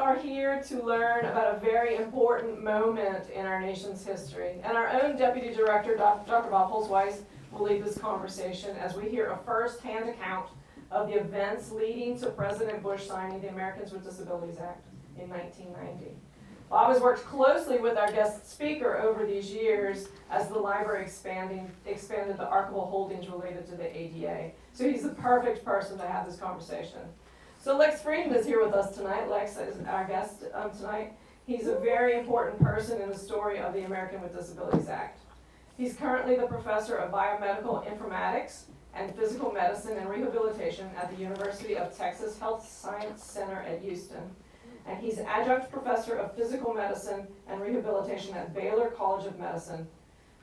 are here to learn about a very important moment in our nation's history. And our own Deputy Director, Dr. Bob Holzweiss, will lead this conversation as we hear a first-hand account of the events leading to President Bush signing the Americans with Disabilities Act in 1990. Bob has worked closely with our guest speaker over these years as the library expanded the archival holdings related to the ADA. So he's the perfect person to have this conversation. So Lex Frieden is here with us tonight. Lex is our guest tonight. He's a very important person in the story of the American with Disabilities Act. He's currently the professor of biomedical informatics and physical medicine and rehabilitation at the University of Texas Health Science Center at Houston. And he's adjunct professor of physical medicine and rehabilitation at Baylor College of Medicine.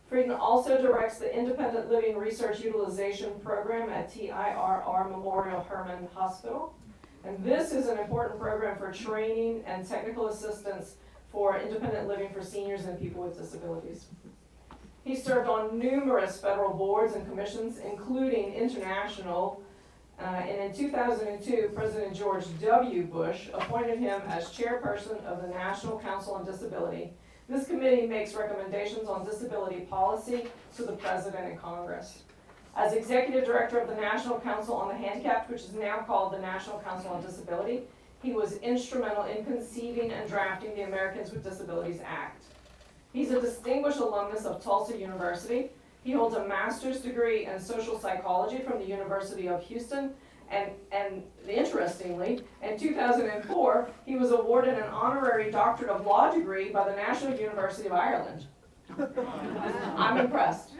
Frieden also directs the Independent Living Research Utilization Program at TIRR Memorial Hermann Hospital. And this is an important program for training and technical assistance for independent living for seniors and people with disabilities. He served on numerous federal boards and commissions, including international. And in 2002, President George W. Bush appointed him as chairperson of the National Council on Disability. This committee makes recommendations on disability policy to the President and Congress. As executive director of the National Council on the Handicapped, which is now called the National Council on Disability, he was instrumental in conceiving and drafting the Americans with Disabilities Act. He's a distinguished alumnus of Tulsa University. He holds a master's degree in social psychology from the University of Houston, and interestingly, in 2004, he was awarded an honorary doctorate of law degree by the National University of Ireland. I'm impressed.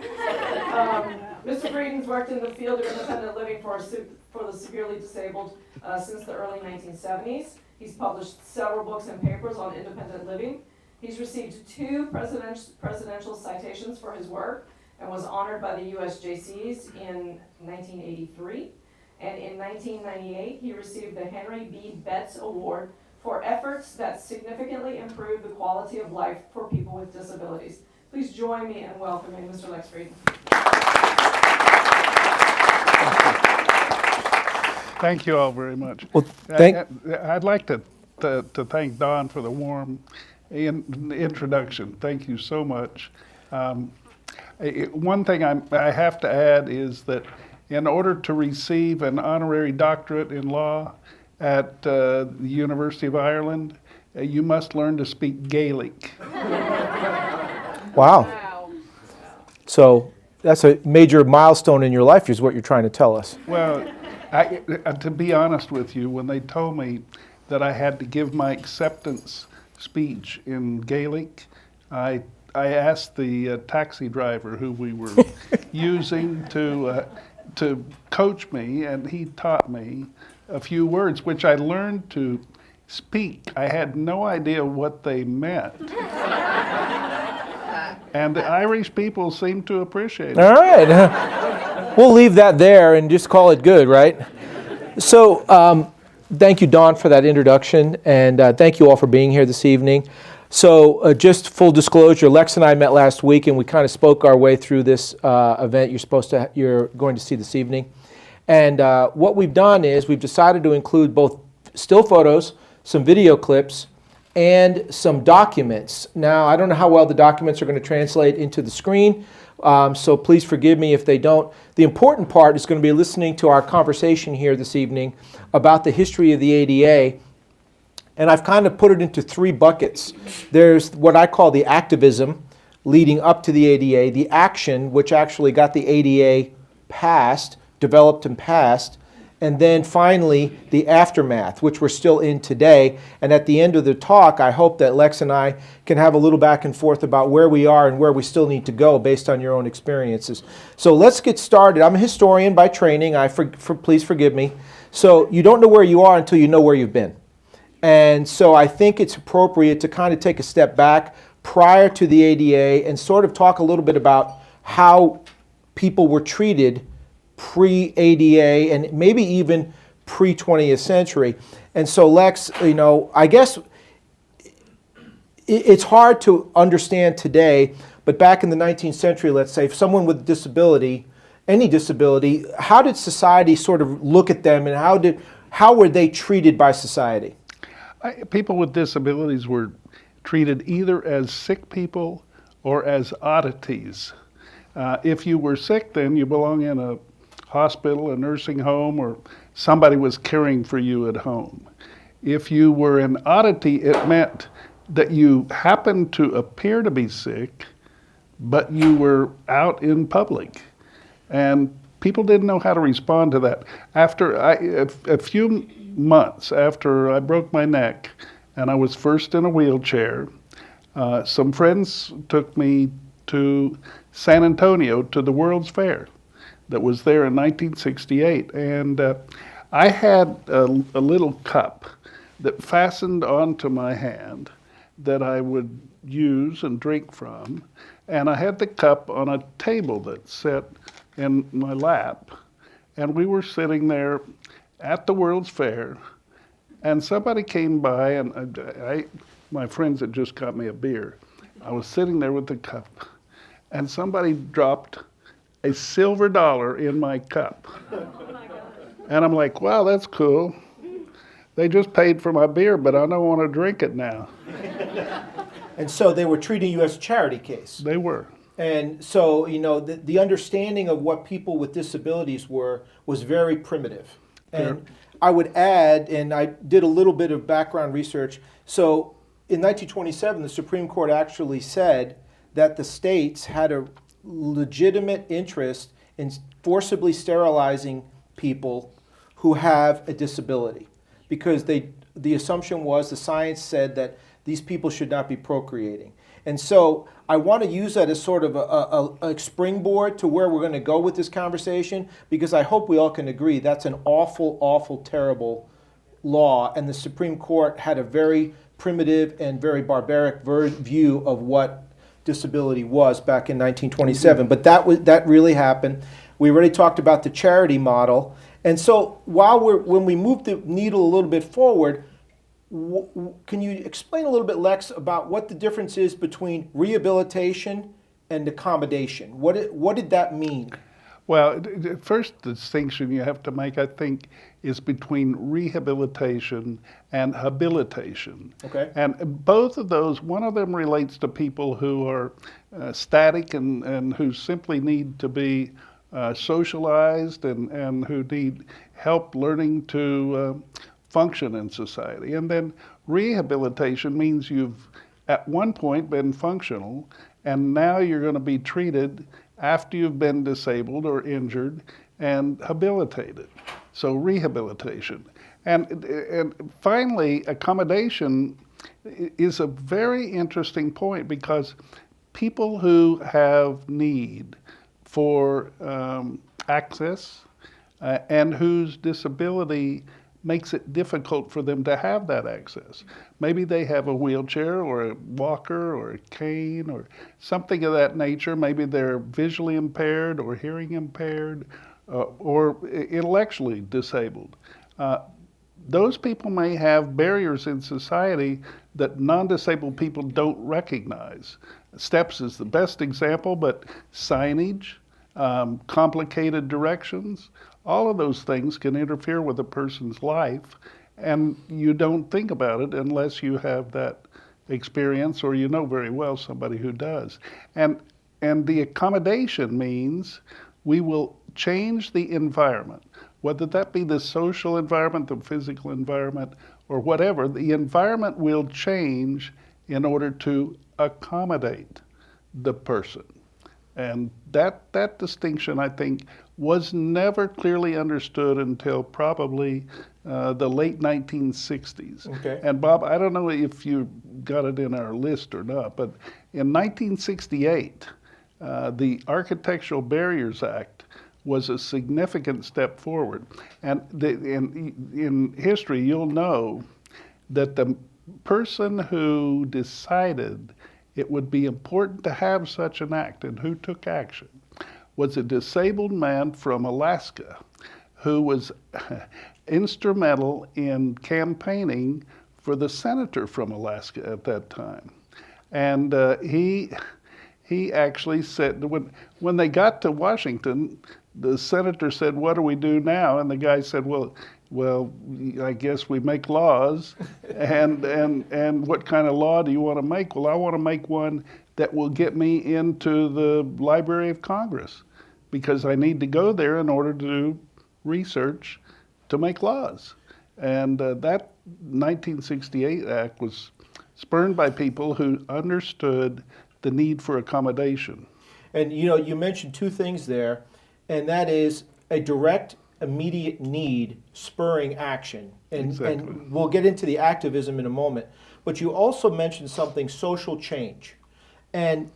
Mr. Frieden's worked in the field of independent living for the severely disabled since the early 1970s. He's published several books and papers on independent living. He's received 2 presidential citations for his work and was honored by the USJCs in 1983. And in 1998, he received the Henry B. Betts Award for efforts that significantly improve the quality of life for people with disabilities. Please join me in welcoming Mr. Lex Frieden. Thank you all very much. Well, I'd like to thank Don for the warm introduction. Thank you so much. One thing I have to add is that in order to receive an honorary doctorate in law at the University of Ireland, you must learn to speak Gaelic. Wow. So that's a major milestone in your life is what you're trying to tell us. Well, to be honest with you, when they told me that I had to give my acceptance speech in Gaelic, I asked the taxi driver who we were using to coach me, and he taught me a few words, which I learned to speak. I had no idea what they meant. And the Irish people seem to appreciate it. All right. We'll leave that there and just call it good, right? So thank you, Don, for that introduction, and thank you all for being here this evening. So just full disclosure, Lex and I met last week, and we kind of spoke our way through this event you're going to see this evening. And what we've done is we've decided to include both still photos, some video clips, and some documents. Now, I don't know how well the documents are going to translate into the screen, so please forgive me if they don't. The important part is going to be listening to our conversation here this evening about the history of the ADA, and I've kind of put it into 3 buckets. There's what I call the activism leading up to the ADA, the action, which actually got the ADA passed, developed and passed, and then finally the aftermath, which we're still in today. And at the end of the talk, I hope that Lex and I can have a little back and forth about where we are and where we still need to go based on your own experiences. So let's get started. I'm a historian by training. Please forgive me. So you don't know where you are until you know where you've been. And so I think it's appropriate to kind of take a step back prior to the ADA and sort of talk a little bit about how people were treated pre-ADA and maybe even pre-20th century. And so Lex, I guess it's hard to understand today, but back in the 19th century, let's say, if someone with disability, any disability, how did society sort of look at them and how were they treated by society? People with disabilities were treated either as sick people or as oddities. If you were sick, then you belong in a hospital, a nursing home, or somebody was caring for you at home. If you were an oddity, it meant that you happened to appear to be sick, but you were out in public. And people didn't know how to respond to that. After a few months after I broke my neck and I was first in a wheelchair, some friends took me to San Antonio to the World's Fair that was there in 1968. And I had a little cup that fastened onto my hand that I would use and drink from. And I had the cup on a table that sat in my lap. And we were sitting there at the World's Fair, and somebody came by, and my friends had just got me a beer. I was sitting there with the cup, and somebody dropped a silver dollar in my cup. And I'm like, wow, that's cool. They just paid for my beer, but I don't want to drink it now. And so they were treating you as a charity case. They were. And so, the understanding of what people with disabilities were was very primitive. And I would add, and I did a little bit of background research, so in 1927, the Supreme Court actually said that the states had a legitimate interest in forcibly sterilizing people who have a disability, because the assumption was, the science said that these people should not be procreating. And so I want to use that as sort of a springboard to where we're going to go with this conversation, because I hope we all can agree that's an awful, awful, terrible law, and the Supreme Court had a very primitive and very barbaric view of what disability was back in 1927. But that really happened. We already talked about the charity model. And so when we move the needle a little bit forward, can you explain a little bit, Lex, about what the difference is between rehabilitation and accommodation? What did that mean? Well, the first distinction you have to make, I think, is between rehabilitation and habilitation. Okay. And both of those, one of them relates to people who are static and who simply need to be socialized and who need help learning to function in society. And then rehabilitation means you've at one point been functional, and now you're going to be treated after you've been disabled or injured and habilitated. So rehabilitation. And finally, accommodation is a very interesting point, because people who have need for access and whose disability makes it difficult for them to have that access. Maybe they have a wheelchair or a walker or a cane or something of that nature. Maybe they're visually impaired or hearing impaired or intellectually disabled. Those people may have barriers in society that non-disabled people don't recognize. STEPS is the best example, but signage, complicated directions, all of those things can interfere with a person's life, and you don't think about it unless you have that experience or you know very well somebody who does. And the accommodation means we will change the environment, whether that be the social environment, the physical environment, or whatever. The environment will change in order to accommodate the person. And that distinction, I think, was never clearly understood until probably the late 1960s. Okay. And Bob, I don't know if you got it in our list or not, but in 1968, the Architectural Barriers Act was a significant step forward. And in history, you'll know that the person who decided it would be important to have such an act and who took action was a disabled man from Alaska who was instrumental in campaigning for the senator from Alaska at that time. And he actually said, when they got to Washington, the senator said, "What do we do now?" And the guy said, "Well, Well, I guess we make laws, and what kind of law do you want to make? Well, I want to make one that will get me into the Library of Congress, because I need to go there in order to do research to make laws. And that 1968 Act was spurned by people who understood the need for accommodation. And you mentioned two things there, and that is a direct, immediate need spurring action. Exactly. And we'll get into the activism in a moment. But you also mentioned something, social change. And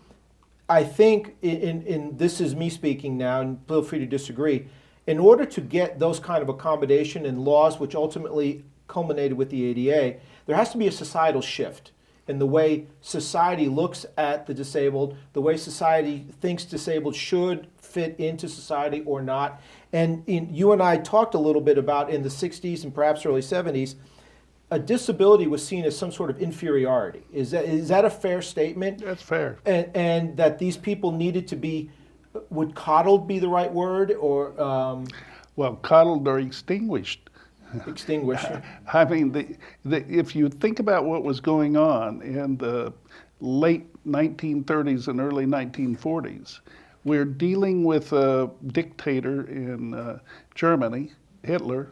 I think, in this is me speaking now, and feel free to disagree, in order to get those kind of accommodation and laws, which ultimately culminated with the ADA, there has to be a societal shift in the way society looks at the disabled, the way society thinks disabled should fit into society or not. And you and I talked a little bit about in the 60s and perhaps early 70s, a disability was seen as some sort of inferiority. Is that a fair statement? That's fair. And that these people needed to be, would coddled be the right word, or Well, coddled or extinguished. extinguished? I mean, if you think about what was going on in the late 1930s and early 1940s, we're dealing with a dictator in Germany, Hitler,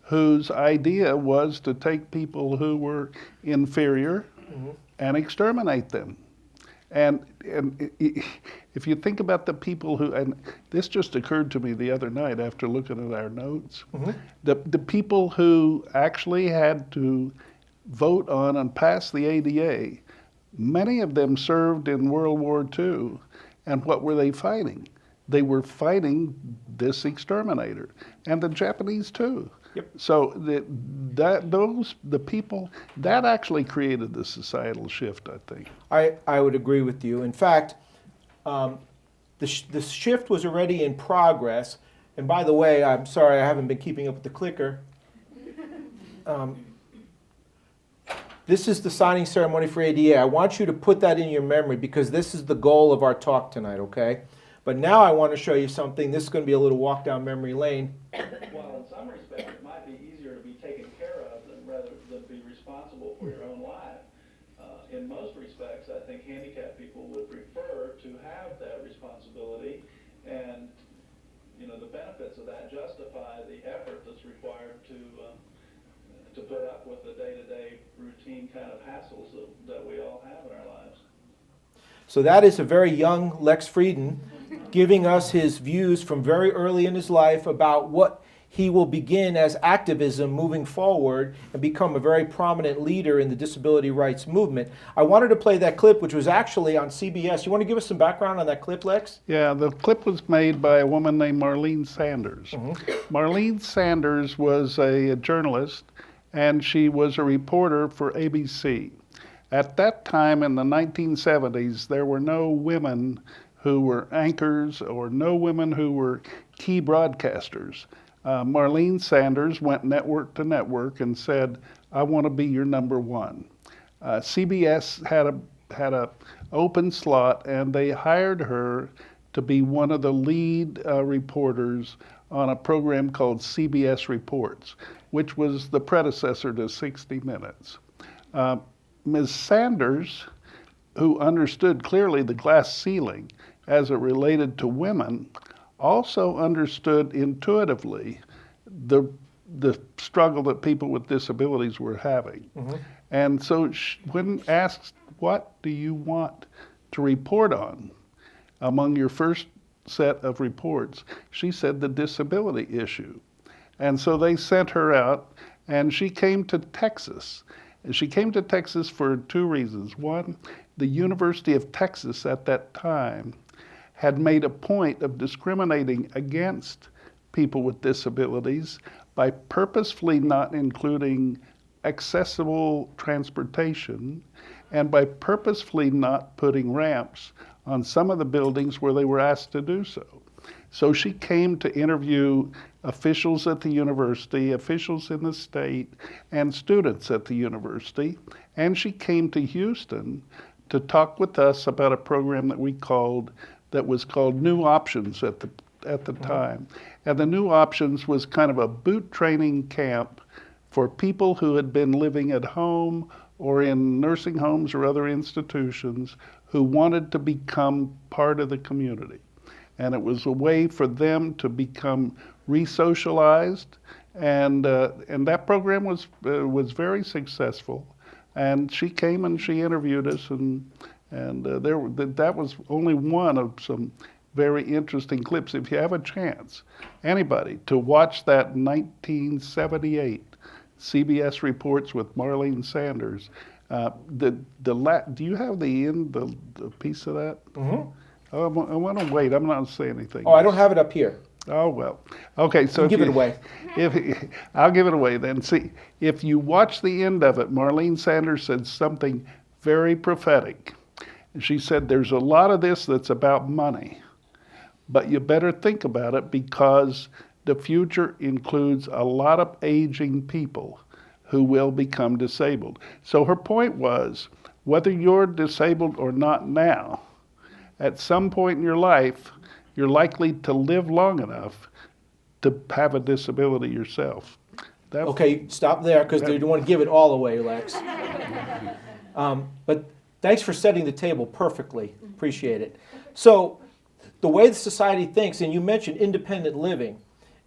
whose idea was to take people who were inferior and exterminate them. And if you think about the people who, and this just occurred to me the other night after looking at our notes, the people who actually had to vote on and pass the ADA, many of them served in World War II. And what were they fighting? They were fighting this exterminator, and the Japanese too. Yep. So the people, that actually created the societal shift, I think. I would agree with you. In fact, the shift was already in progress. And by the way, I'm sorry I haven't been keeping up with the clicker. This is the signing ceremony for ADA. I want you to put that in your memory because this is the goal of our talk tonight, okay? But now I want to show you something. This is going to be a little walk down memory lane. Well, in some respects, it might be easier to be taken care of rather than be responsible for your own life. In most respects, I think handicapped people would prefer to have that responsibility, and the benefits of that justify the effort that's required to put up with the day-to-day routine kind of hassles that we all have in our lives. So that is a very young Lex Frieden giving us his views from very early in his life about what he will begin as activism moving forward and become a very prominent leader in the disability rights movement. I wanted to play that clip, which was actually on CBS. You want to give us some background on that clip, Lex? Yeah, the clip was made by a woman named Marlene Sanders. Marlene Sanders was a journalist, and she was a reporter for ABC. At that time in the 1970s, there were no women who were anchors or no women who were key broadcasters. Marlene Sanders went network to network and said, "I want to be your number one." CBS had a open slot, and they hired her to be one of the lead reporters on a program called CBS Reports, which was the predecessor to 60 Minutes. Ms. Sanders, who understood clearly the glass ceiling as it related to women, also understood intuitively the struggle that people with disabilities were having. And so when asked, what do you want to report on among your first set of reports, she said the disability issue. And so they sent her out, and she came to Texas. And she came to Texas for two reasons. One, the University of Texas at that time had made a point of discriminating against people with disabilities by purposefully not including accessible transportation and by purposefully not putting ramps on some of the buildings where they were asked to do so. So she came to interview officials at the university, officials in the state, and students at the university, and she came to Houston to talk with us about a program that was called New Options at the at the time. And the New Options was kind of a boot training camp for people who had been living at home or in nursing homes or other institutions who wanted to become part of the community. And it was a way for them to become re-socialized, and that program was very successful. And she came and she interviewed us, and that was only one of some very interesting clips. If you have a chance, anybody, to watch that 1978 CBS Reports with Marlene Sanders, do you have the piece of that? Mm-hmm. Oh, I want to wait. I'm not saying anything. Oh, I don't have it up here. Oh, well. Okay, so Give it away. I'll give it away then. See, if you watch the end of it, Marlene Sanders said something very prophetic. She said, there's a lot of this that's about money, but you better think about it because the future includes a lot of aging people who will become disabled. So her point was, whether you're disabled or not now, at some point in your life, you're likely to live long enough to have a disability yourself. Okay, stop there because they don't want to give it all away, Lex. But thanks for setting the table perfectly. Appreciate it. So the way the society thinks, and you mentioned independent living,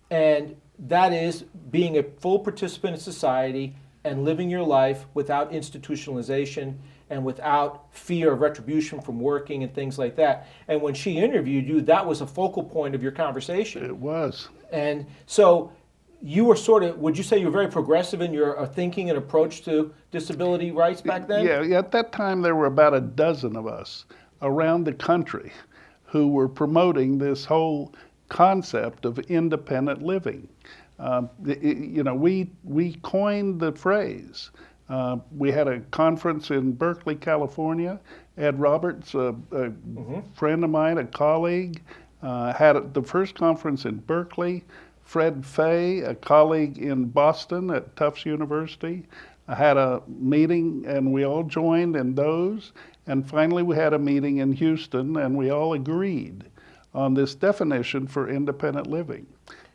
and that is being a full participant in society and living your life without institutionalization and without fear of retribution from working and things like that. And when she interviewed you, that was a focal point of your conversation. It was. And so you were sort of, would you say you were very progressive in your thinking and approach to disability rights back then? Yeah, at that time there were about a dozen of us around the country who were promoting this whole concept of independent living. We coined the phrase. We had a conference in Berkeley, California. Ed Roberts, a friend of mine, a colleague, had the first conference in Berkeley. Fred Fay, a colleague in Boston at Tufts University, had a meeting, and we all joined in those. And finally, we had a meeting in Houston, and we all agreed on this definition for independent living.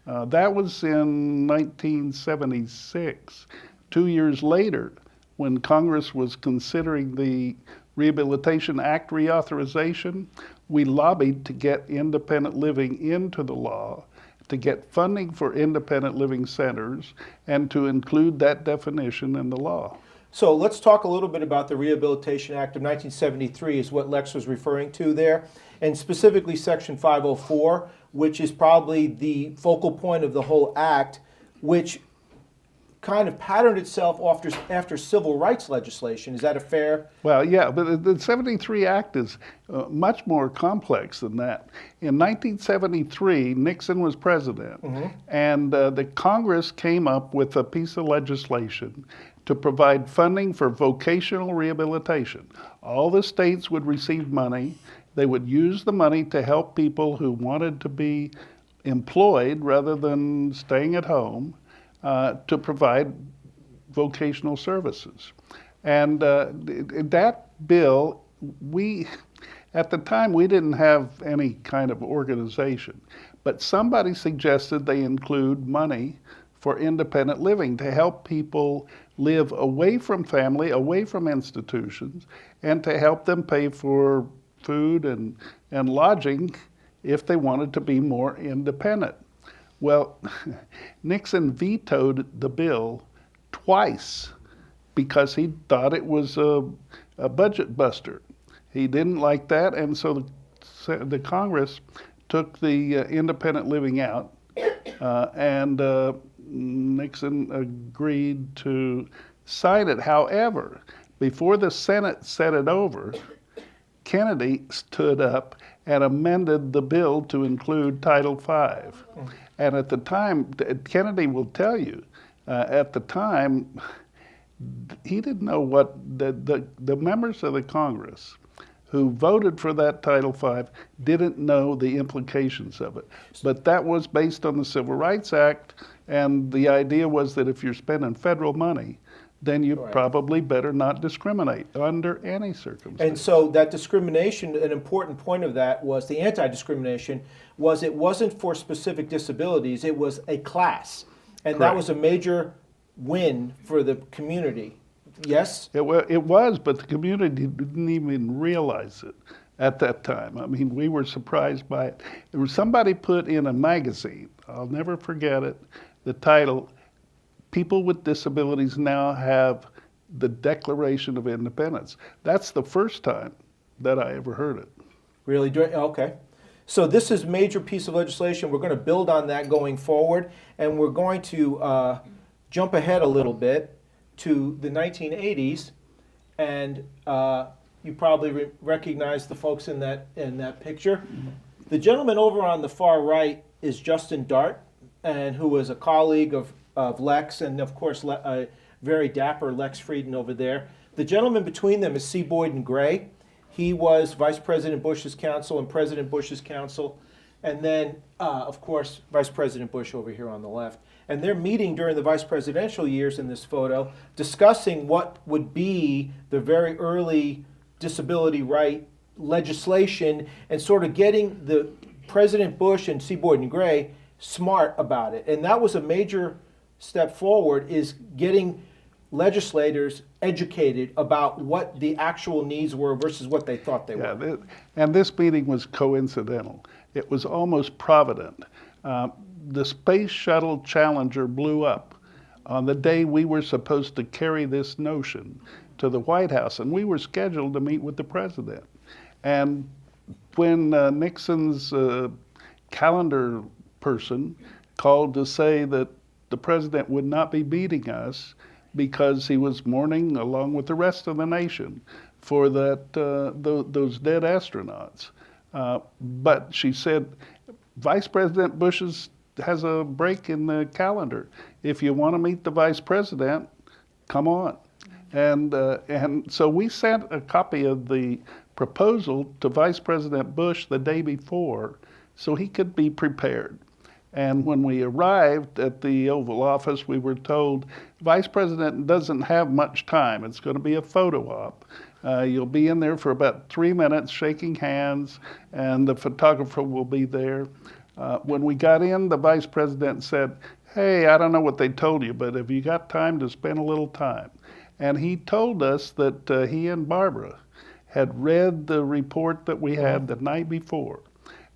That was in 1976. 2 years later, when Congress was considering the Rehabilitation Act reauthorization, we lobbied to get independent living into the law, to get funding for independent living centers, and to include that definition in the law. So let's talk a little bit about the Rehabilitation Act of 1973 is what Lex was referring to there, and specifically Section 504, which is probably the focal point of the whole act, which kind of patterned itself after civil rights legislation. Is that a fair? Well, yeah, but the 73 Act is much more complex than that. In 1973, Nixon was president, and the Congress came up with a piece of legislation to provide funding for vocational rehabilitation. All the states would receive money. They would use the money to help people who wanted to be employed rather than staying at home, to provide vocational services. And that bill, at the time, we didn't have any kind of organization, but somebody suggested they include money for independent living to help people live away from family, away from institutions, and to help them pay for food and lodging if they wanted to be more independent. Well, Nixon vetoed the bill twice because he thought it was a budget buster. He didn't like that, and so the Congress took the independent living out, and Nixon agreed to sign it. However, before the Senate said it over, Kennedy stood up and amended the bill to include Title V. And at the time, Kennedy will tell you, at the time, he didn't know what the members of the Congress who voted for that Title V didn't know the implications of it. But that was based on the Civil Rights Act, and the idea was that if you're spending federal money, then you Right. probably better not discriminate under any circumstance. And so that discrimination, an important point of that was the anti-discrimination was it wasn't for specific disabilities, it was a class. And that Correct. was a major win for the community. Yes? It was, but the community didn't even realize it at that time. I mean, we were surprised by it. There was somebody put in a magazine, I'll never forget it, the title, People with Disabilities Now Have the Declaration of Independence. That's the first time that I ever heard it. Really? Okay. So this is a major piece of legislation. We're going to build on that going forward, and we're going to jump ahead a little bit to the 1980s, and you probably recognize the folks in that picture. The gentleman over on the far right is Justin Dart, and who was a colleague of Lex, and of course a very dapper Lex Frieden over there. The gentleman between them is C. Boyden Gray. He was Vice President Bush's counsel and President Bush's counsel, and then, of course, Vice President Bush over here on the left. And they're meeting during the vice presidential years in this photo, discussing what would be the very early disability right legislation and sort of getting the President Bush and C. Boyden Gray smart about it. And that was a major step forward, is getting legislators educated about what the actual needs were versus what they thought they were. And this meeting was coincidental. It was almost provident. The Space Shuttle Challenger blew up on the day we were supposed to carry this notion to the White House, and we were scheduled to meet with the president. And when Nixon's calendar person called to say that the president would not be meeting us because he was mourning along with the rest of the nation for those dead astronauts. But she said, Vice President Bush has a break in the calendar. If you want to meet the vice president, come on. And so we sent a copy of the proposal to Vice President Bush the day before so he could be prepared. And when we arrived at the Oval Office, we were told, Vice President doesn't have much time. It's going to be a photo op. You'll be in there for about 3 minutes shaking hands, and the photographer will be there. When we got in, the Vice President said, hey, I don't know what they told you, but have you got time to spend a little time? And he told us that he and Barbara had read the report that we had the night before,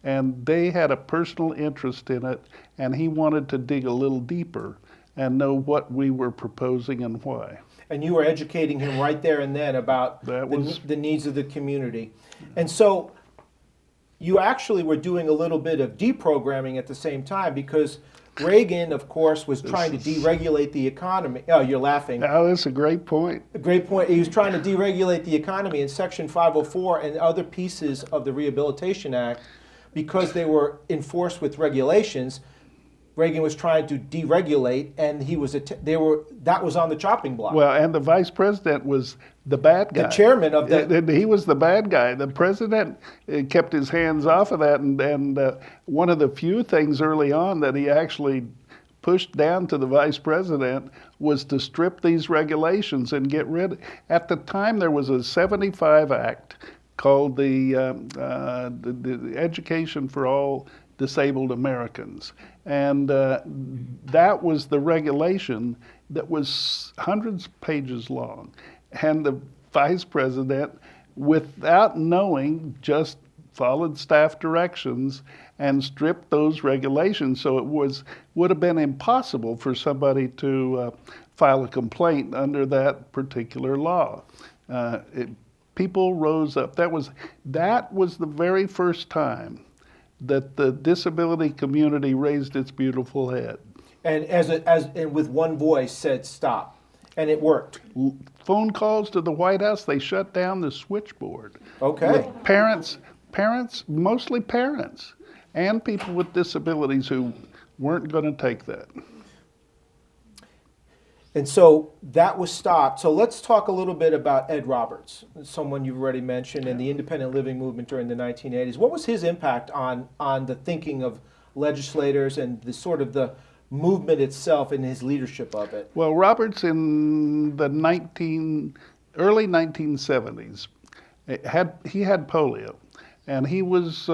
and they had a personal interest in it, and he wanted to dig a little deeper and know what we were proposing and why. And you were educating him right there and then about the needs of the community. And so you actually were doing a little bit of deprogramming at the same time, because Reagan, of course, was trying to deregulate the economy. Oh, you're laughing. Oh, that's a great point. A great point. He was trying to deregulate the economy in Section 504 and other pieces of the Rehabilitation Act. Because they were enforced with regulations, Reagan was trying to deregulate, and that was on the chopping block. Well, and the vice president was the bad guy. The chairman of the... He was the bad guy. The president kept his hands off of that, and one of the few things early on that he actually pushed down to the vice president was to strip these regulations and get rid. At the time, there was a 75 Act called the Education for All Disabled Americans. And that was the regulation that was hundreds of pages long. And the vice president, without knowing, just followed staff directions and stripped those regulations. So it would have been impossible for somebody to file a complaint under that particular law. People rose up. That was the very first time that the disability community raised its beautiful head. And and with one voice said stop, and it worked. Phone calls to the White House, they shut down the switchboard. Okay. With parents, mostly parents, and people with disabilities who weren't going to take that. And so that was stopped. So let's talk a little bit about Ed Roberts, someone you've already mentioned, and the independent living movement during the 1980s. What was his impact on the thinking of legislators and the sort of the movement itself and his leadership of it? Well, Roberts in the early 1970s he had polio, and he was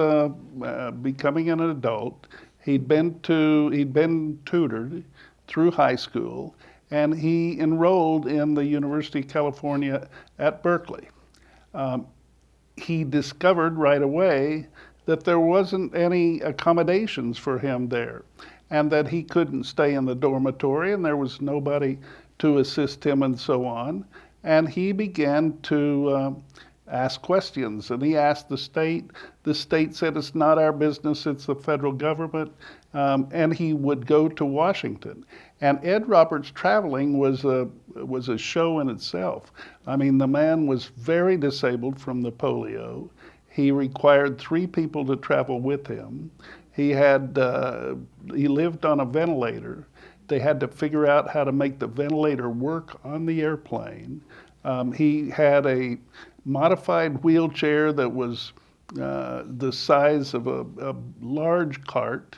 becoming an adult. He'd been tutored through high school, and he enrolled in the University of California at Berkeley. He discovered right away that there wasn't any accommodations for him there, and that he couldn't stay in the dormitory, and there was nobody to assist him and so on. And he began to ask questions, and he asked the state. The state said, it's not our business, it's the federal government. And he would go to Washington. And Ed Roberts traveling was a show in itself. I mean, the man was very disabled from the polio. He required 3 people to travel with him. He lived on a ventilator. They had to figure out how to make the ventilator work on the airplane. He had a modified wheelchair that was the size of a large cart,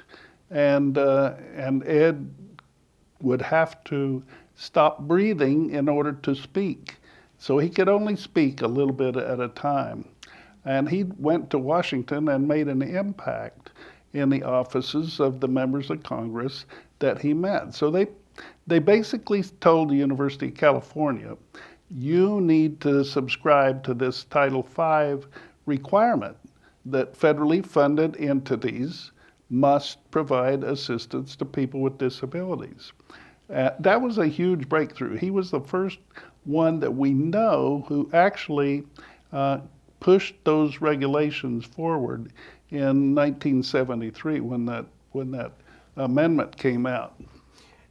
and Ed would have to stop breathing in order to speak. So he could only speak a little bit at a time. And he went to Washington and made an impact in the offices of the members of Congress that he met. So they basically told the University of California, you need to subscribe to this Title V requirement that federally funded entities must provide assistance to people with disabilities. That was a huge breakthrough. He was the first one that we know who actually pushed those regulations forward in 1973 when that amendment came out.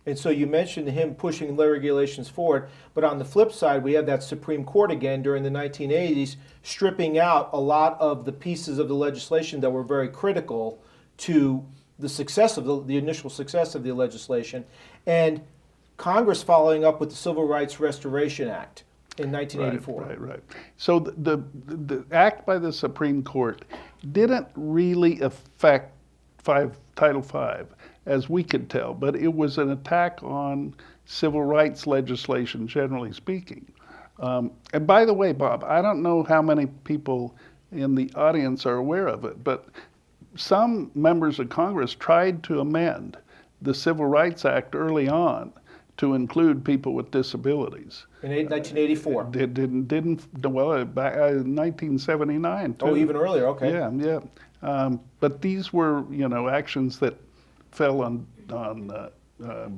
And so you mentioned him pushing the regulations forward, but on the flip side, we had that Supreme Court again during the 1980s stripping out a lot of the pieces of the legislation that were very critical to the success of the initial success of the legislation, and Congress following up with the Civil Rights Restoration Act in 1984. Right. So the act by the Supreme Court didn't really affect Title V, as we could tell, but it was an attack on civil rights legislation, generally speaking. And by the way, Bob, I don't know how many people in the audience are aware of it, but some members of Congress tried to amend the Civil Rights Act early on to include people with disabilities. In 1984. Back in 1979 too. Oh, even earlier, okay. Yeah. But these were, actions that fell on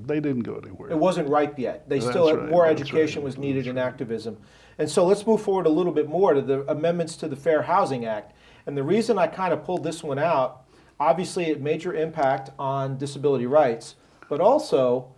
they didn't go anywhere. It wasn't ripe yet. They That's still had right, more that's education right, was needed that's in right. activism. And so let's move forward a little bit more to the amendments to the Fair Housing Act. And the reason I kind of pulled this one out, obviously it major impact on disability rights, but also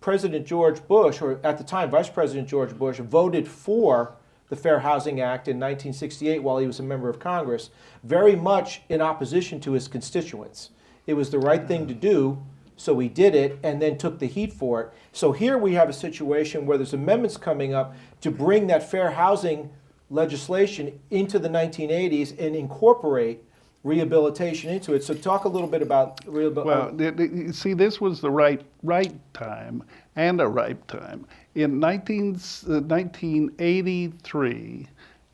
President George Bush, or at the time Vice President George Bush, voted for the Fair Housing Act in 1968 while he was a member of Congress, very much in opposition to his constituents. It was the right thing to do, so he did it and then took the heat for it. So here we have a situation where there's amendments coming up to bring that fair housing legislation into the 1980s and incorporate rehabilitation into it. So talk a little bit about rehabilitation. Well, see, this was the right time and a ripe time. In 1983,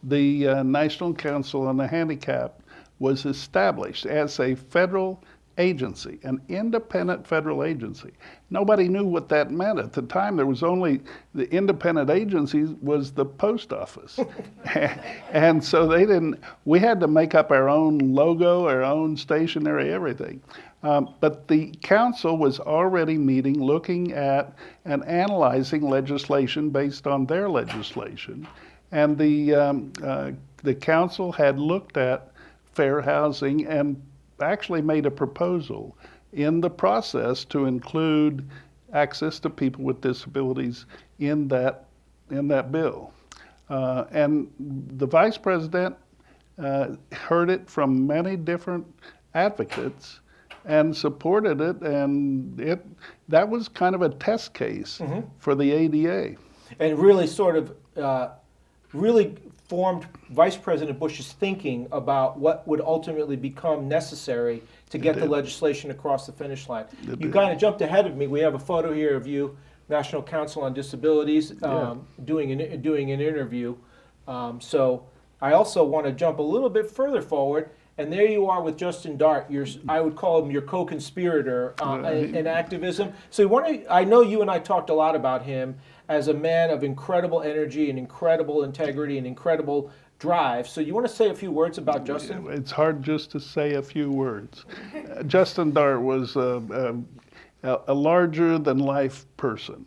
the National Council on the Handicapped was established as a federal agency, an independent federal agency. Nobody knew what that meant at the time. There was only the independent agency was the post office. And so we had to make up our own logo, our own stationery, everything. But the council was already meeting, looking at and analyzing legislation based on their legislation. And the council had looked at fair housing and actually made a proposal in the process to include access to people with disabilities in that bill. And the vice president heard it from many different advocates and supported it, and that was kind of a test case for the ADA. And really sort of really formed Vice President Bush's thinking about what would ultimately become necessary to get the did. legislation across the finish line. It You did. kind of jumped ahead of me. We have a photo here of you, National Council on Disabilities, doing an interview. So I also want to jump a little bit further forward, and there you are with Justin Dart. I would call him your co-conspirator in activism. So I know you and I talked a lot about him as a man of incredible energy and incredible integrity and incredible drive. So you want to say a few words about Justin? It's hard just to say a few words. Justin Dart was a larger-than-life person.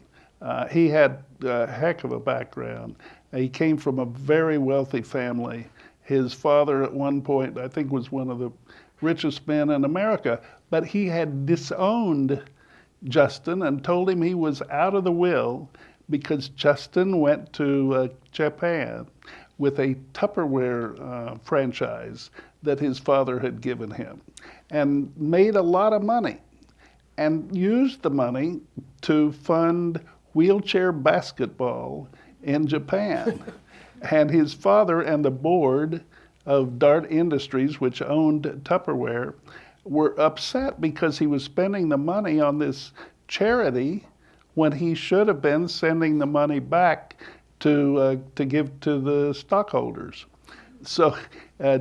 He had a heck of a background. He came from a very wealthy family. His father, at one point, I think, was one of the richest men in America, but he had disowned Justin and told him he was out of the will because Justin went to Japan with a Tupperware franchise that his father had given him and made a lot of money and used the money to fund wheelchair basketball in Japan. And his father and the board of Dart Industries, which owned Tupperware, were upset because he was spending the money on this charity when he should have been sending the money back to give to the stockholders. So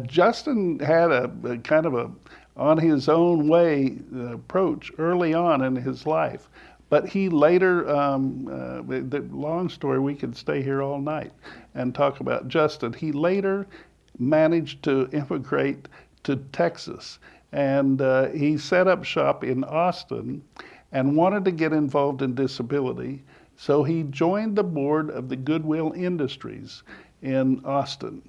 Justin had a kind of a on his own way approach early on in his life. But he later, the long story, we could stay here all night and talk about Justin. He later managed to immigrate to Texas, and he set up shop in Austin and wanted to get involved in disability. So he joined the board of the Goodwill Industries in Austin.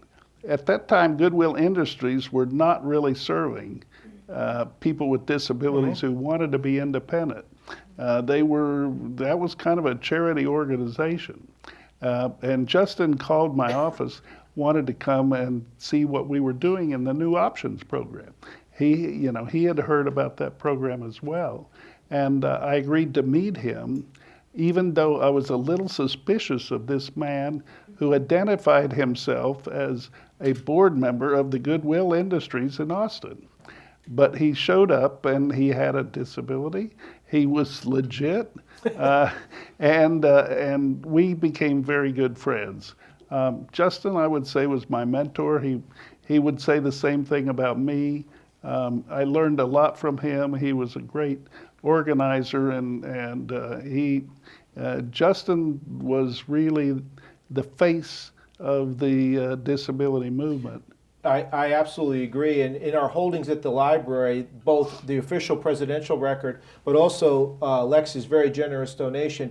At that time, Goodwill Industries were not really serving people with disabilities who wanted to be independent. That was kind of a charity organization. And Justin called my office, wanted to come and see what we were doing in the New Options program. He had heard about that program as well. And I agreed to meet him, even though I was a little suspicious of this man who identified himself as a board member of the Goodwill Industries in Austin. But he showed up and he had a disability. He was legit, and we became very good friends. Justin, I would say, was my mentor. He would say the same thing about me. I learned a lot from him. He was a great organizer, and Justin was really the face of the disability movement. I absolutely agree. And in our holdings at the library, both the official presidential record, but also Lex's very generous donation,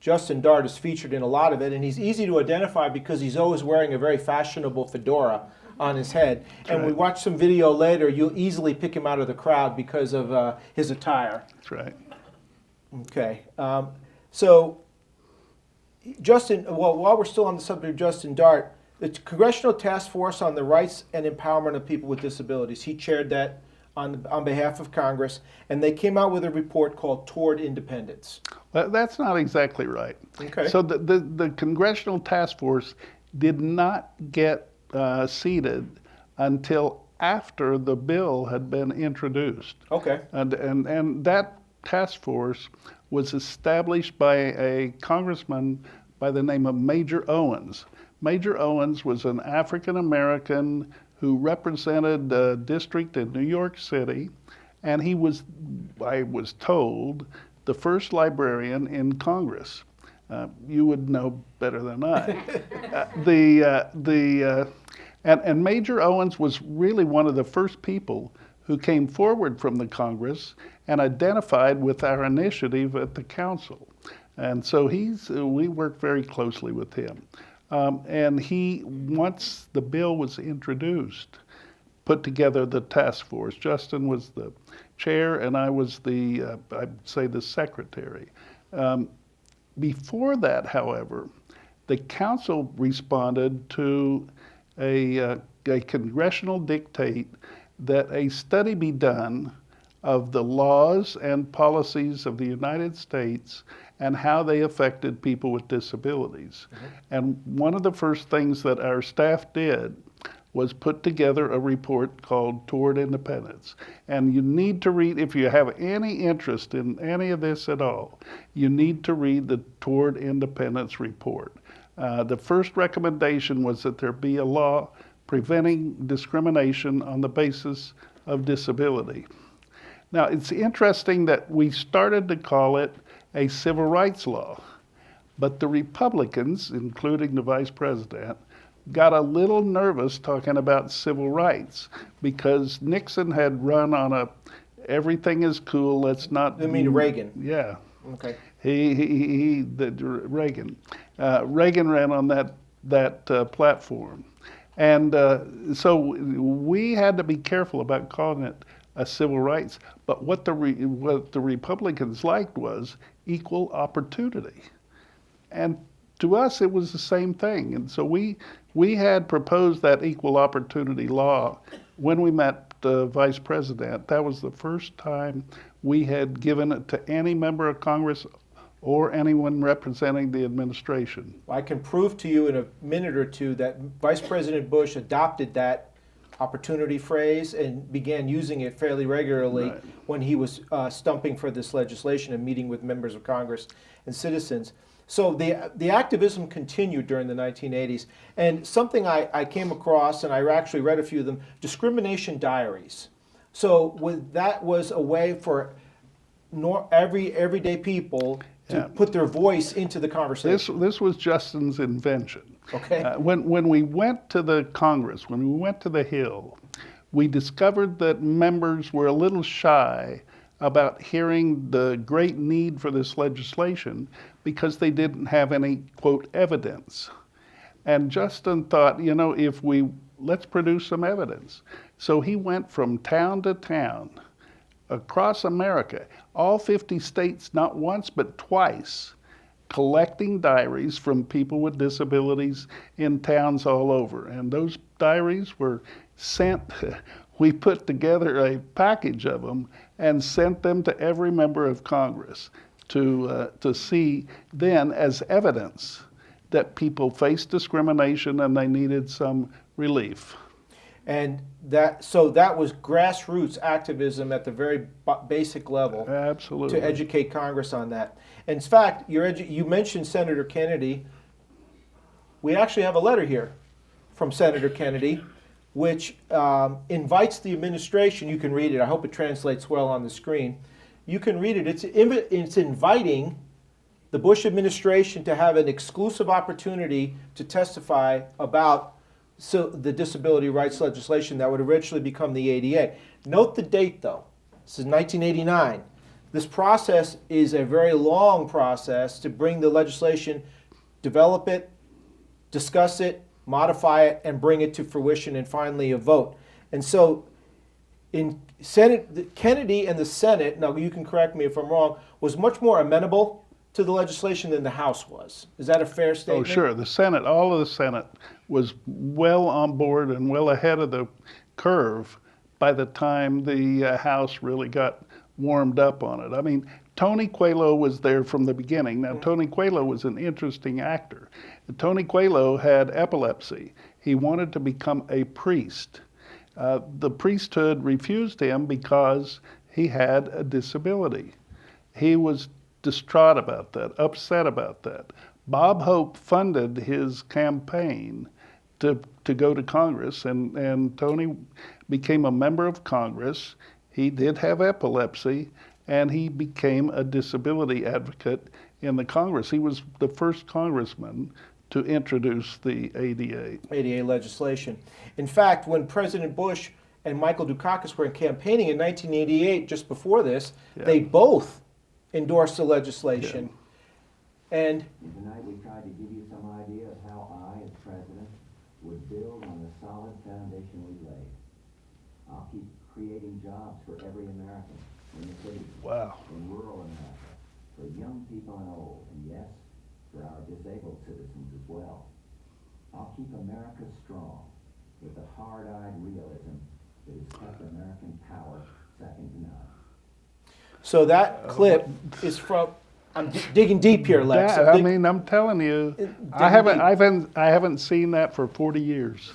Justin Dart is featured in a lot of it. And he's easy to identify because he's always wearing a very fashionable fedora on his head. And we watch some video later, you'll easily pick him out of the crowd because of his attire. That's right. Okay. So, Justin, well, while we're still on the subject of Justin Dart, the Congressional Task Force on the Rights and Empowerment of People with Disabilities, he chaired that on behalf of Congress, and they came out with a report called Toward Independence. That's not exactly right. Okay. So the Congressional Task Force did not get seated until after the bill had been introduced. Okay. And that task force was established by a congressman by the name of Major Owens. Major Owens was an African American who represented a district in New York City, and he was, I was told, the first librarian in Congress. You would know better than I. And Major Owens was really one of the first people who came forward from the Congress and identified with our initiative at the council. And so we worked very closely with him. And he, once the bill was introduced, put together the task force. Justin was the chair, and I was I'd say the secretary. Before that, however, the council responded to a congressional dictate that a study be done of the laws and policies of the United States and how they affected people with disabilities. And one of the first things that our staff did was put together a report called Toward Independence. And you need to read, if you have any interest in any of this at all, you need to read the Toward Independence report. The first recommendation was that there be a law preventing discrimination on the basis of disability. Now, it's interesting that we started to call it a civil rights law, but the Republicans, including the vice president, got a little nervous talking about civil rights because Nixon had run on a everything is cool, let's not. You mean Reagan? Yeah. Okay. Reagan. Reagan ran on that platform. And so we had to be careful about calling it a civil rights. But what the Republicans liked was equal opportunity. And to us, it was the same thing. And so we had proposed that equal opportunity law when we met the vice president. That was the first time we had given it to any member of Congress or anyone representing the administration. I can prove to you in a minute or two that Vice President Bush adopted that opportunity phrase and began using it fairly regularly Right. when he was stumping for this legislation and meeting with members of Congress and citizens. So the activism continued during the 1980s. And something I came across, and I actually read a few of them, discrimination diaries. So that was a way for everyday people to Yeah. put their voice into the conversation. This was Justin's invention. Okay. When we went to the Congress, when we went to the Hill, we discovered that members were a little shy about hearing the great need for this legislation because they didn't have any, quote, evidence. And Justin thought, let's produce some evidence. So he went from town to town across America, all 50 states, not once but twice, collecting diaries from people with disabilities in towns all over. And those diaries were sent, we put together a package of them and sent them to every member of Congress to see then as evidence that people faced discrimination and they needed some relief. And that was grassroots activism at the very basic level Absolutely. to educate Congress on that. In fact, you mentioned Senator Kennedy. We actually have a letter here from Senator Kennedy, which invites the administration. You can read it. I hope it translates well on the screen. You can read it. It's inviting the Bush administration to have an exclusive opportunity to testify about the disability rights legislation that would eventually become the ADA. Note the date, though. This is 1989. This process is a very long process to bring the legislation, develop it, discuss it, modify it, and bring it to fruition and finally a vote. And so in Kennedy and the Senate, now you can correct me if I'm wrong, was much more amenable to the legislation than the House was. Is that a fair statement? Oh, sure. The Senate, all of the Senate was well on board and well ahead of the curve by the time the House really got warmed up on it. I mean, Tony Coelho was there from the beginning. Now, Tony Coelho was an interesting actor. Tony Coelho had epilepsy. He wanted to become a priest. The priesthood refused him because he had a disability. He was distraught about that, upset about that. Bob Hope funded his campaign to go to Congress, and Tony became a member of Congress. He did have epilepsy, and he became a disability advocate in the Congress. He was the first congressman to introduce the ADA legislation. In fact, when President Bush and Michael Dukakis were campaigning in 1988, just before this, they both endorsed the legislation. And tonight we tried to give you some idea of how I, as president, would build on the solid foundation we laid. I'll keep creating jobs for every American in the cities, Wow. in rural America, for young people and old, and yes, for our disabled citizens as well. I'll keep America strong with the hard-eyed realism that has kept American power second to none. so that clip is from, I'm digging deep here, Lex. I'm telling you, I haven't seen that for 40 years.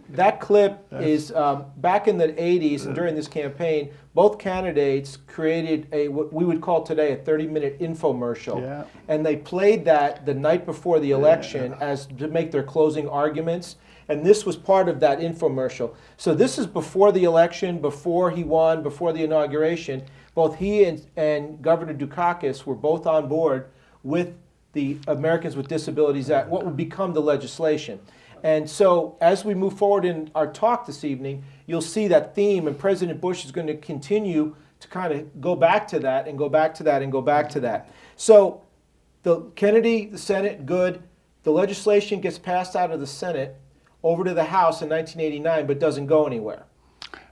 That clip is back in the 80s and during this campaign, both candidates created what we would call today a 30-minute infomercial. Yeah. And they played that the night before the election as to make their closing arguments. And this was part of that infomercial. So this is before the election, before he won, before the inauguration. Both he and Governor Dukakis were both on board with the Americans with Disabilities Act, what would become the legislation. And so as we move forward in our talk this evening, you'll see that theme, and President Bush is going to continue to kind of go back to that and go back to that and go back to that. So the Kennedy, the Senate, good. The legislation gets passed out of the Senate over to the House in 1989, but doesn't go anywhere.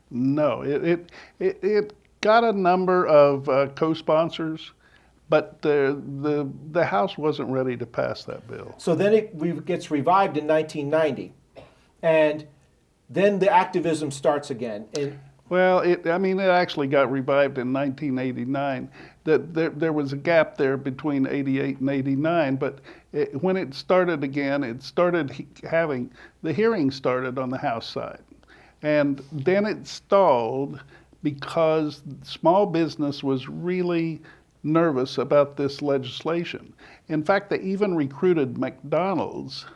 No, it got a number of co-sponsors, but the House wasn't ready to pass that bill. So then it gets revived in 1990, and then the activism starts again. And Well, it actually got revived in 1989. There was a gap there between 88 and 89, but when it started again, the hearing started on the House side. And then it stalled because small business was really nervous about this legislation. In fact, they even recruited McDonald's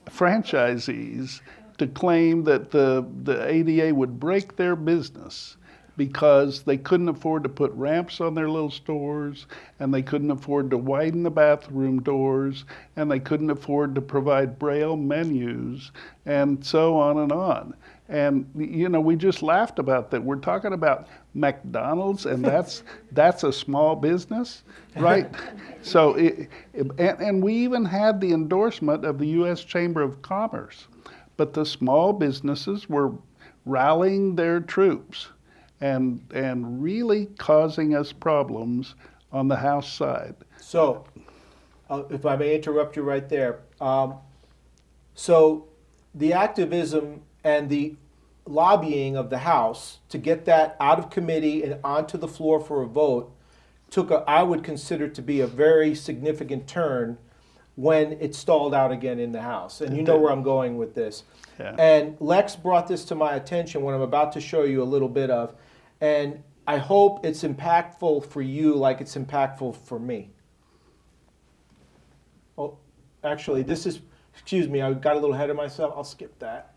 franchisees to claim that the ADA would break their business because they couldn't afford to put ramps on their little stores, and they couldn't afford to widen the bathroom doors, and they couldn't afford to provide Braille menus, and so on and on. And we just laughed about that. We're talking about McDonald's, and that's a small business, right? So, and we even had the endorsement of the U.S. Chamber of Commerce, but the small businesses were rallying their troops and really causing us problems on the House side. so, if I may interrupt you right there. So the activism and the lobbying of the House to get that out of committee and onto the floor for a vote I would consider to be a very significant turn when it stalled out again in the House. And you know where I'm going with this. Yeah. And Lex brought this to my attention when I'm about to show you a little bit of. And I hope it's impactful for you like it's impactful for me. Oh, actually, excuse me, I got a little ahead of myself. I'll skip that.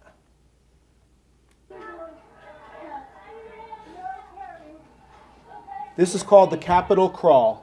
This is called the Capitol Crawl.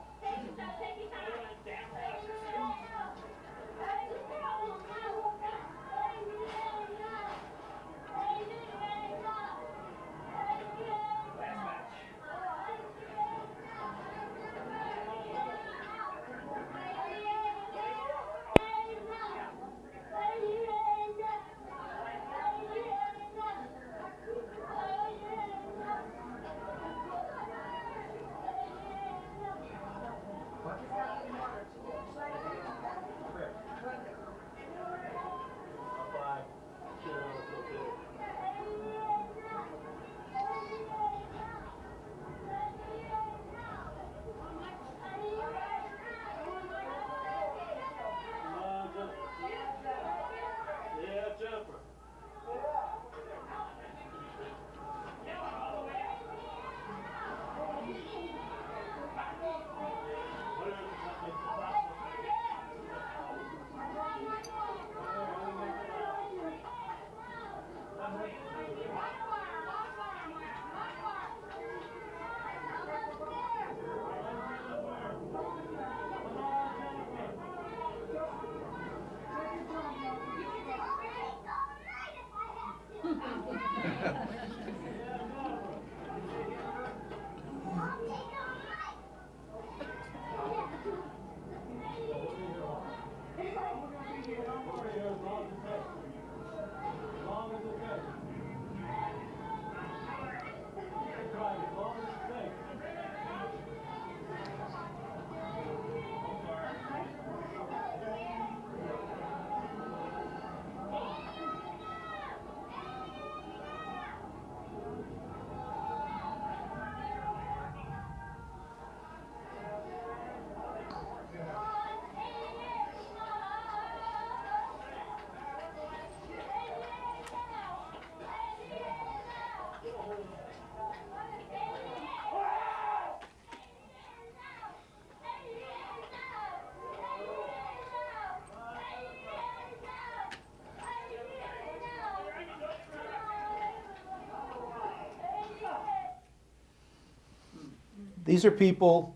These are people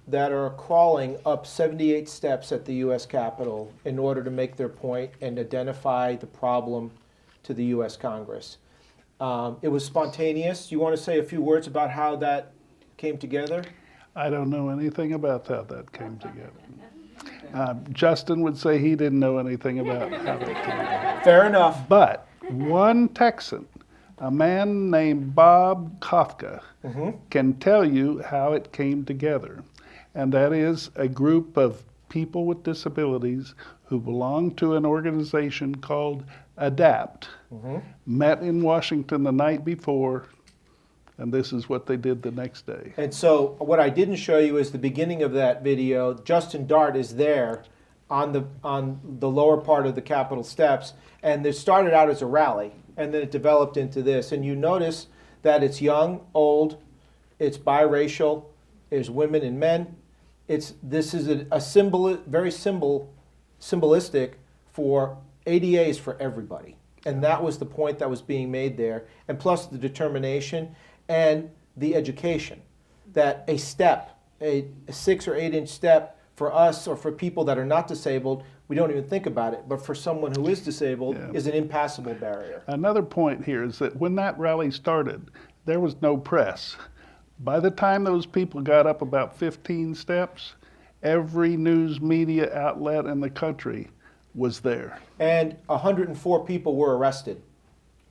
that are crawling up 78 steps at the U.S. Capitol in order to make their point and identify the problem to the U.S. Congress. It was spontaneous. You want to say a few words about how that came together? I don't know anything about how that came together. Justin would say he didn't know anything about how that came together. Fair enough. But one Texan, a man named Bob Kafka, can tell you how it came together. And that is a group of people with disabilities who belong to an organization called ADAPT, met in Washington the night before, and this is what they did the next day. And so what I didn't show you is the beginning of that video. Justin Dart is there on the lower part of the Capitol steps, and it started out as a rally, and then it developed into this. And you notice that it's young, old, it's biracial, there's women and men. This is a symbol, very symbolistic for ADAs for everybody. And that was the point that was being made there. And plus the determination and the education that a step, a 6 or 8 inch step for us or for people that are not disabled, we don't even think about it. But for someone who is disabled, is an impassable barrier. Another point here is that when that rally started, there was no press. By the time those people got up about 15 steps, every news media outlet in the country was there. And 104 people were arrested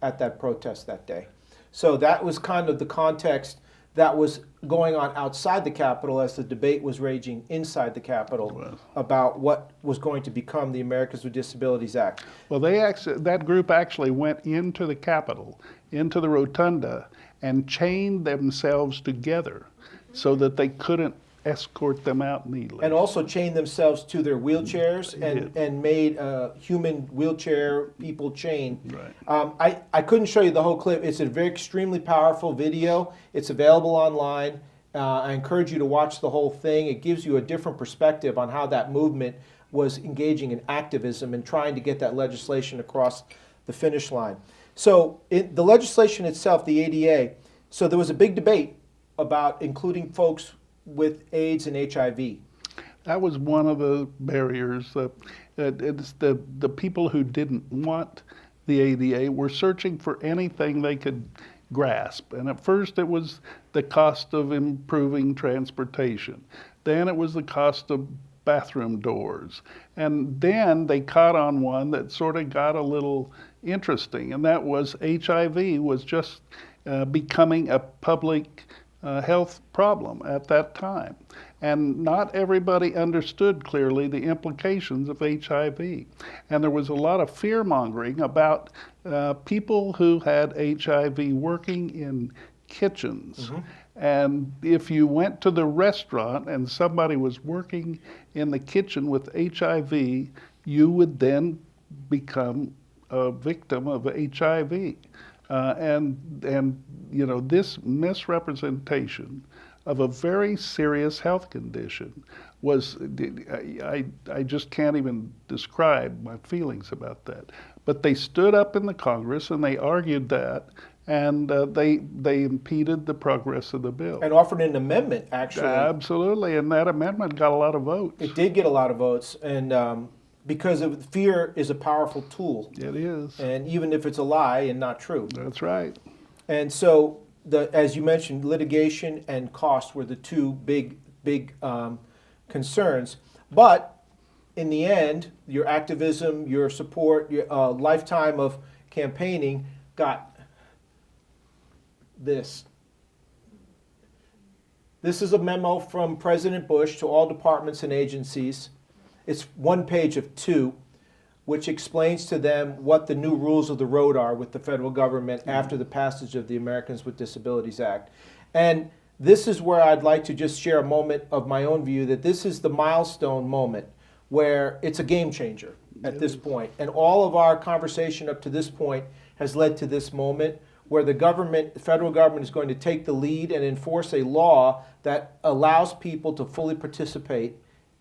at that protest that day. So that was kind of the context that was going on outside the Capitol as the debate was raging inside the Capitol about what was going to become the Americans with Disabilities Act. Well, that group actually went into the Capitol, into the rotunda, and chained themselves together so that they couldn't escort them out neatly. And also chained themselves to their wheelchairs and made human wheelchair people chain. Right. I couldn't show you the whole clip. It's a very extremely powerful video. It's available online. I encourage you to watch the whole thing. It gives you a different perspective on how that movement was engaging in activism and trying to get that legislation across the finish line. So the legislation itself, the ADA, so there was a big debate about including folks with AIDS and HIV. That was one of the barriers. It's the people who didn't want the ADA were searching for anything they could grasp. And at first it was the cost of improving transportation. Then it was the cost of bathroom doors. And then they caught on one that sort of got a little interesting, and that was HIV was just becoming a public health problem at that time. And not everybody understood clearly the implications of HIV. And there was a lot of fear-mongering about people who had HIV working in kitchens. And if you went to the restaurant and somebody was working in the kitchen with HIV, you would then become a victim of HIV. And you know, this misrepresentation of a very serious health condition was, I just can't even describe my feelings about that. But they stood up in the Congress and they argued that, and they impeded the progress of the bill. And offered an amendment, actually. Absolutely, and that amendment got a lot of votes. It did get a lot of votes, and because fear is a powerful tool. It is. And even if it's a lie and not true. That's right. And so, as you mentioned, litigation and cost were the two big concerns. But in the end, your activism, your support, your lifetime of campaigning got this. This is a memo from President Bush to all departments and agencies. It's 1 page of 2, which explains to them what the new rules of the road are with the federal government after the passage of the Americans with Disabilities Act. And this is where I'd like to just share a moment of my own view that this is the milestone moment where it's a game changer at this point. And all of our conversation up to this point has led to this moment where the federal government is going to take the lead and enforce a law that allows people to fully participate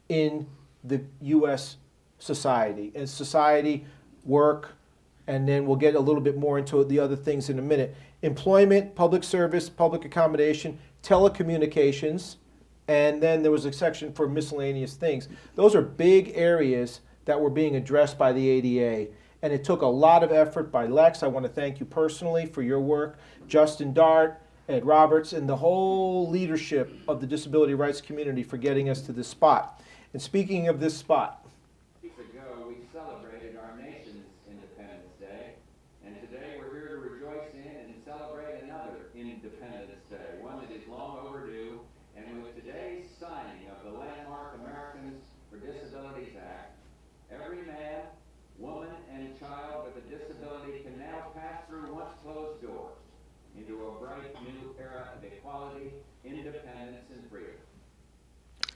in the U.S. society, work, and then we'll get a little bit more into the other things in a minute. Employment, public service, public accommodation, telecommunications, and then there was a section for miscellaneous things. Those are big areas that were being addressed by the ADA, and it took a lot of effort by Lex. I want to thank you personally for your work, Justin Dart, Ed Roberts, and the whole leadership of the disability rights community for getting us to this spot. And speaking of this spot, Weeks ago, we celebrated our nation's Independence Day, and today we're here to rejoice in and celebrate another Independence Day, one that is long overdue. And with today's signing of the landmark Americans for Disabilities Act, every man, woman, and child with a disability can now pass through once closed doors into a bright new era of equality, independence, and freedom.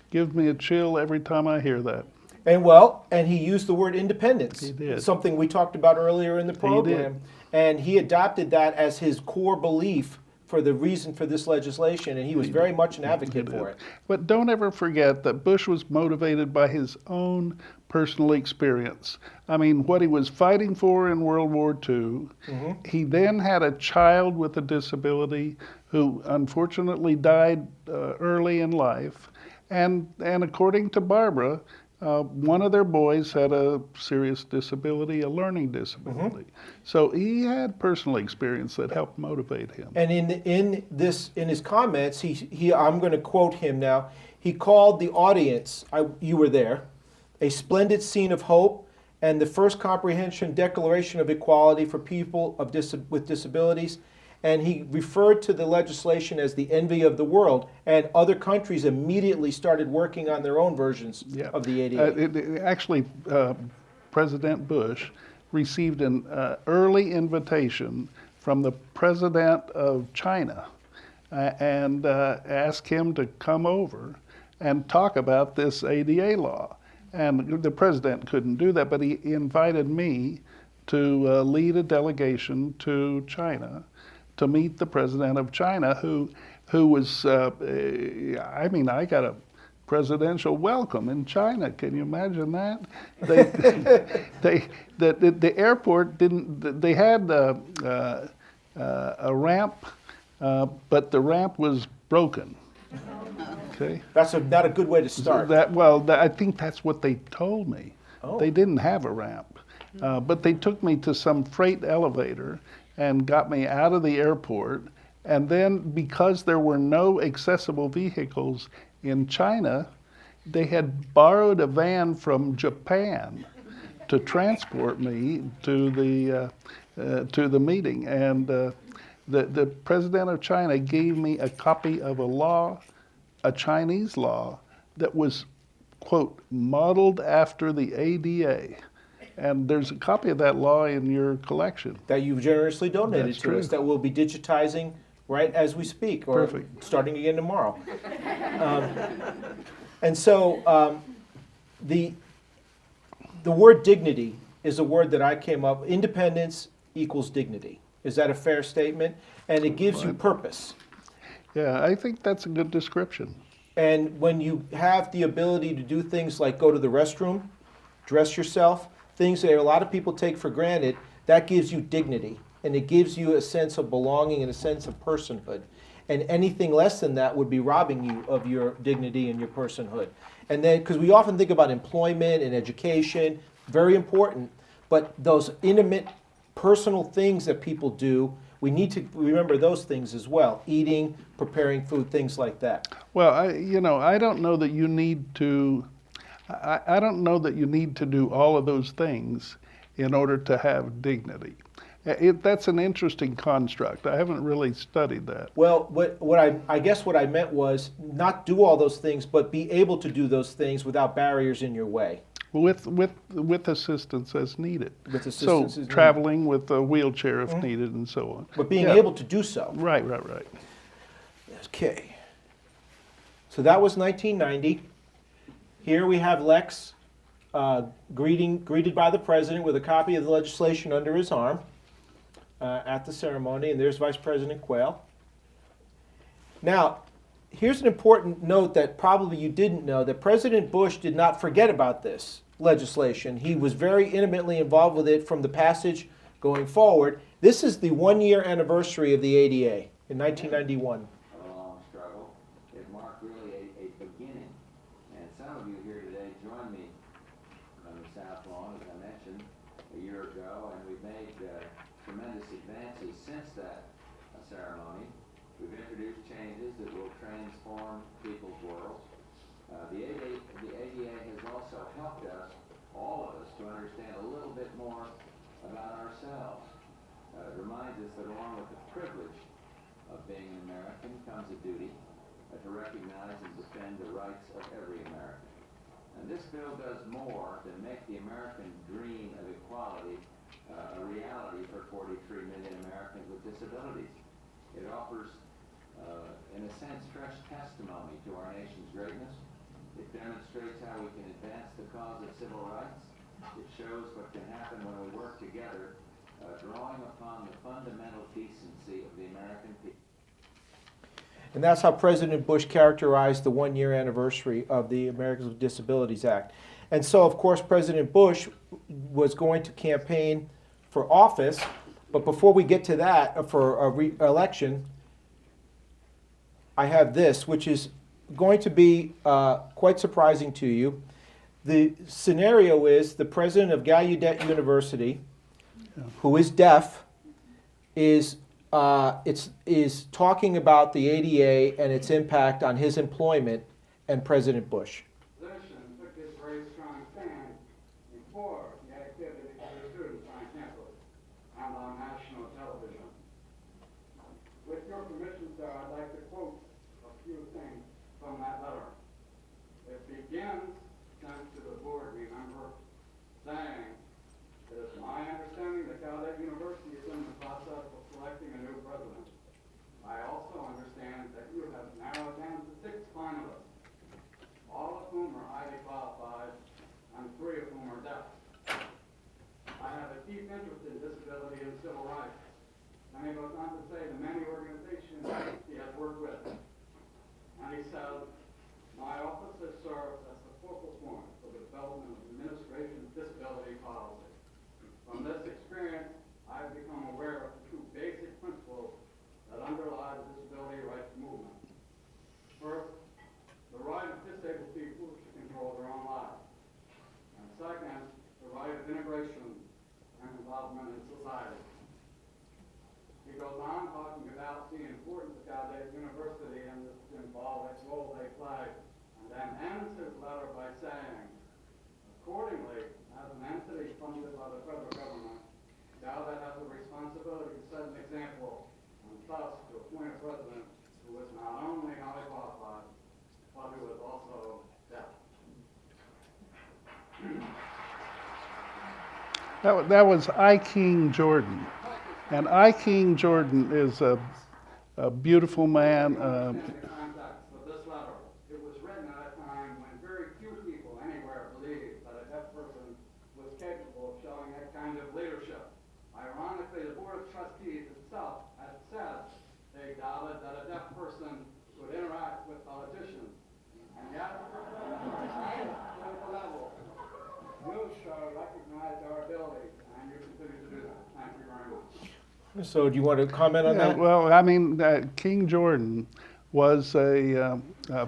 Gives me a chill every time I hear that. and he used the word independence. He did. Something we talked about earlier in the program. did. And he adopted that as his core belief for the reason for this legislation, and he was very much an advocate for it. But don't ever forget that Bush was motivated by his own personal experience. I mean, what he was fighting for in World War II, he then had a child with a disability who unfortunately died early in life. And according to Barbara, one of their boys had a serious disability, a learning disability. So he had personal experience that helped motivate him. And in his comments, he I'm going to quote him now. He called the audience, you were there, a splendid scene of hope and the first comprehension declaration of equality for people with disabilities. And he referred to the legislation as the envy of the world. And other countries immediately started working on their own versions of the ADA. Actually, President Bush received an early invitation from the president of China and asked him to come over and talk about this ADA law. And the president couldn't do that, but he invited me to lead a delegation to China to meet the president of China, who was, I mean, I got a presidential welcome in China. Can you imagine that? The airport didn't, they had a ramp, but the ramp was broken. Okay. That's not a good way to start. I think that's what they told me. Oh. They didn't have a ramp, but they took me to some freight elevator and got me out of the airport. And then because there were no accessible vehicles in China, they had borrowed a van from Japan to transport me to the meeting. And the president of China gave me a copy of a law, a Chinese law, that was, quote, modeled after the ADA. And there's a copy of that law in your collection. That you've generously donated That's to true. us, that we'll be digitizing right as we speak, or Perfect. starting again tomorrow. And so the word dignity is a word that I came up. Independence equals dignity. Is that a fair statement? And it gives you purpose. Yeah, I think that's a good description. And when you have the ability to do things like go to the restroom, dress yourself, things that a lot of people take for granted, that gives you dignity. And it gives you a sense of belonging and a sense of personhood. And anything less than that would be robbing you of your dignity and your personhood. And then, because we often think about employment and education, very important, but those intimate, personal things that people do, we need to remember those things as well. Eating, preparing food, things like that. Well, I don't know that you need to. I don't know that you need to do all of those things in order to have dignity. That's an interesting construct. I haven't really studied that. Well, I guess what I meant was not do all those things, but be able to do those things without barriers in your way. With assistance as needed. With assistance so as needed. traveling with a wheelchair if needed and so on. But being Yeah. able to do so. Right. Okay. So that was 1990. Here we have Lex greeted by the president with a copy of the legislation under his arm at the ceremony, and there's Vice President Quayle. Now, here's an important note that probably you didn't know, that President Bush did not forget about this legislation. He was very intimately involved with it from the passage going forward. This is the 1-year anniversary of the ADA in 1991. Of a long struggle. It marked really a beginning. And some of you here today joined me on the South Lawn, as I mentioned, a year ago, and we've made tremendous advances since that ceremony. We've introduced changes that will transform people's worlds. The ADA has also helped us, all of us, to understand a little bit more about ourselves. It reminds us that along with the privilege of being an American comes a duty to recognize and defend the rights of every American. And this bill does more than make the American dream of equality a reality for 43 million Americans with disabilities. It offers, in a sense, fresh testimony to our nation's greatness. It demonstrates how we can advance the cause of civil rights. It shows what can happen when we work together, drawing upon the fundamental decency of the American people. And that's how President Bush characterized the 1-year anniversary of the Americans with Disabilities Act. And so, of course, President Bush was going to campaign for office, but before we get to that, for a re-election, I have this, which is going to be quite surprising to you. The scenario is the president of Gallaudet University, who is deaf, is talking about the ADA and its impact on his employment and President Bush. Took this very strong stand before the activities of the students on campus and on national television. With your permission, sir, I'd like to quote a few things from that letter. It begins, sent to the board, remember, saying, "It is my understanding that Gallaudet University is in the process of selecting a new president. I also understand that you have narrowed down to 6 finalists, all of whom are highly qualified, and 3 of whom are deaf. I have a deep interest in disability and civil rights." And he goes on to say the many organizations he has worked with. And he says, "My office has served as the focal point for the development of administration's disability policy. From this experience, I have become aware of the 2 basic principles that underlie the disability rights movement. First, the right of disabled people to control their own lives. And second, the right of integration and involvement in society." He goes on talking about the importance of Gallaudet University and the symbolic role they play, and then ends his letter by saying, "Accordingly, as an entity funded by the federal government, Gallaudet has a responsibility to set an example, and thus to appoint a president who is not only highly qualified, but who is also deaf." That was I. King Jordan. And I. King Jordan is a beautiful man. The context of this letter, it was written at a time when very few people anywhere believed that a deaf person was capable of showing that kind of leadership. Ironically, the Board of Trustees itself had said they doubted that a deaf person would interact with politicians. And yet, at the political level, you shall recognize our ability, and you continue to do that. Thank you very much. So do you want to comment on that? Well, I mean, King Jordan was a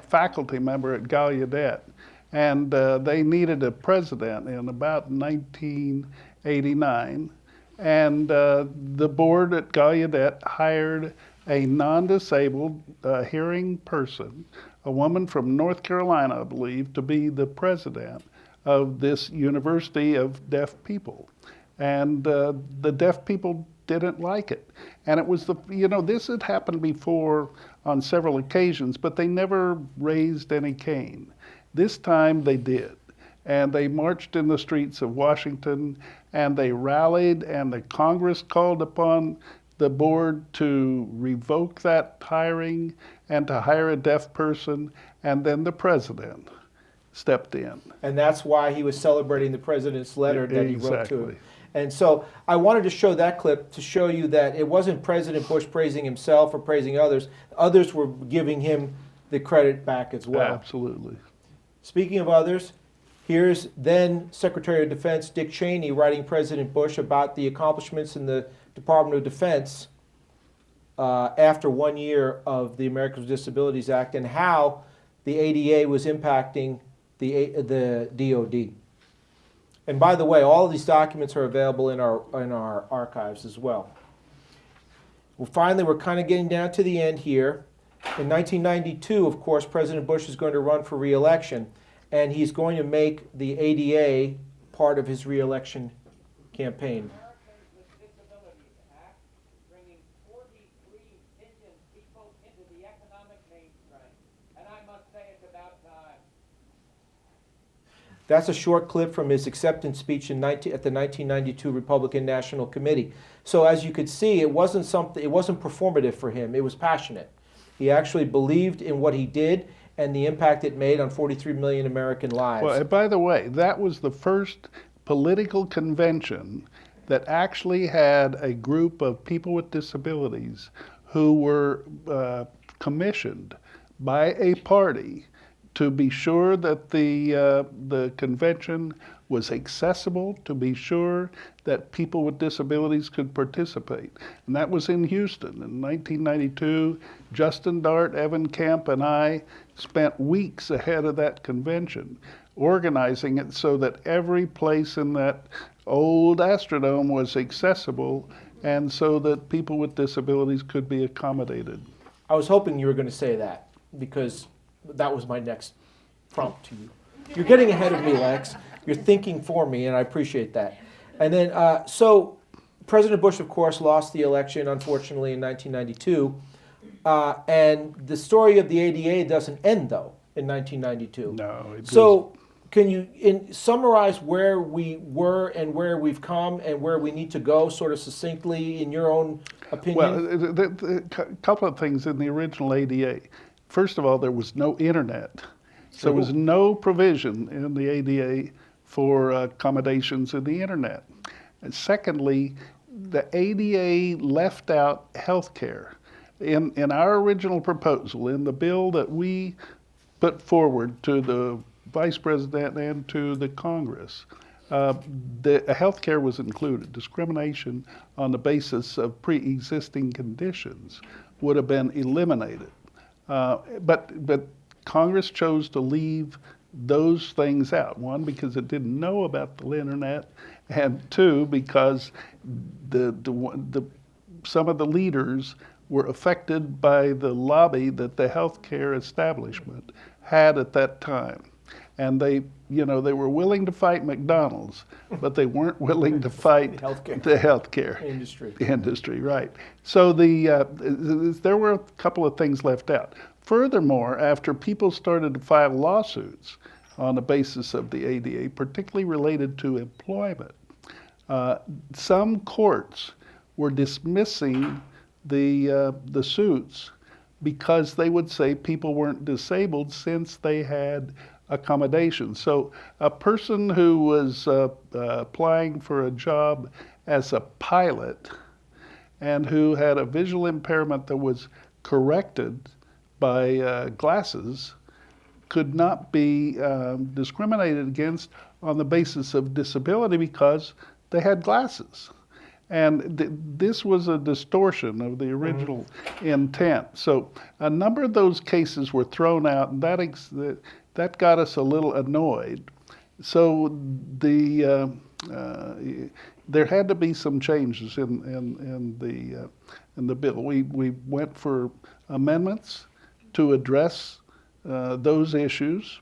faculty member at Gallaudet, and they needed a president in about 1989. And the board at Gallaudet hired a non-disabled hearing person, a woman from North Carolina, I believe, to be the president of this University of Deaf People. And the deaf people didn't like it. And it was this had happened before on several occasions, but they never raised any cane. This time they did. And they marched in the streets of Washington, and they rallied, and the Congress called upon the board to revoke that hiring and to hire a deaf person, and then the president stepped in. And that's why he was celebrating the president's letter that he wrote to him. Exactly. And so I wanted to show that clip to show you that it wasn't President Bush praising himself or praising others. Others were giving him the credit back as well. Absolutely. Speaking of others, Here's then Secretary of Defense Dick Cheney writing President Bush about the accomplishments in the Department of Defense after 1 year of the Americans with Disabilities Act and how the ADA was impacting the DoD. And by the way, all of these documents are available in our archives as well. Well, finally, we're kind of getting down to the end here. In 1992, of course, President Bush is going to run for re-election, and he's going to make the ADA part of his re-election campaign. Americans with Disabilities Act, bringing 43 million people into the economic mainstream. And I must say it's about time. That's a short clip from his acceptance speech at the 1992 Republican National Committee. So as you could see, it wasn't performative for him. It was passionate. He actually believed in what he did and the impact it made on 43 million American lives. Well, and by the way, that was the first political convention that actually had a group of people with disabilities who were commissioned by a party to be sure that the convention was accessible, to be sure that people with disabilities could participate. And that was in Houston in 1992. Justin Dart, Evan Kemp, and I spent weeks ahead of that convention organizing it so that every place in that old Astrodome was accessible and so that people with disabilities could be accommodated. I was hoping you were going to say that because that was my next prompt to you. You're getting ahead of me, Lex. You're thinking for me, and I appreciate that. And then, so President Bush, of course, lost the election, unfortunately, in 1992. And the story of the ADA doesn't end, though, in 1992. No, it So can you summarize where we were and where we've come and where we need to go, sort of succinctly, in your own opinion? Well, a couple of things in the original ADA. First of all, there was no internet. So there was no provision in the ADA for accommodations in the internet. And secondly, the ADA left out health care. In our original proposal, in the bill that we put forward to the Vice President and to the Congress, the health care was included. Discrimination on the basis of pre-existing conditions would have been eliminated. But Congress chose to leave those things out. One, because it didn't know about the internet, and two, because some of the leaders were affected by the lobby that the healthcare establishment had at that time. And they were willing to fight McDonald's, but they weren't willing to fight the healthcare industry, right? So there were a couple of things left out. Furthermore, after people started to file lawsuits on the basis of the ADA, particularly related to employment, some courts were dismissing the suits because they would say people weren't disabled since they had accommodations. So a person who was applying for a job as a pilot and who had a visual impairment that was corrected by glasses could not be discriminated against on the basis of disability because they had glasses. And this was a distortion of the original intent. So a number of those cases were thrown out, and that got us a little annoyed. So there had to be some changes in the bill. We went for amendments to address those issues.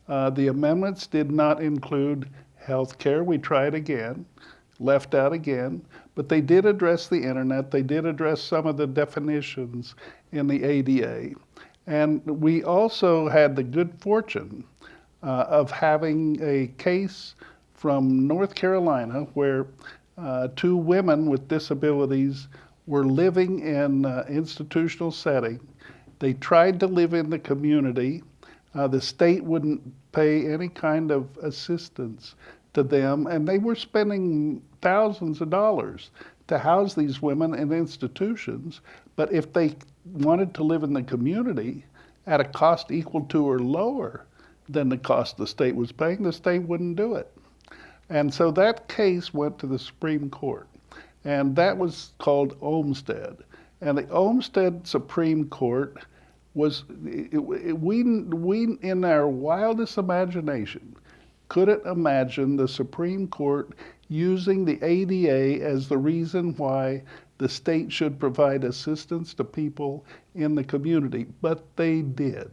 The amendments did not include health care. We tried again, left out again, but they did address the internet. They did address some of the definitions in the ADA. And we also had the good fortune of having a case from North Carolina where two women with disabilities were living in an institutional setting. They tried to live in the community. The state wouldn't pay any kind of assistance to them, and they were spending thousands of dollars to house these women in institutions. But if they wanted to live in the community at a cost equal to or lower than the cost the state was paying, the state wouldn't do it. And so that case went to the Supreme Court, and that was called Olmstead. And the Olmstead Supreme Court was, we in our wildest imagination couldn't imagine the Supreme Court using the ADA as the reason why the state should provide assistance to people in the community, but they did.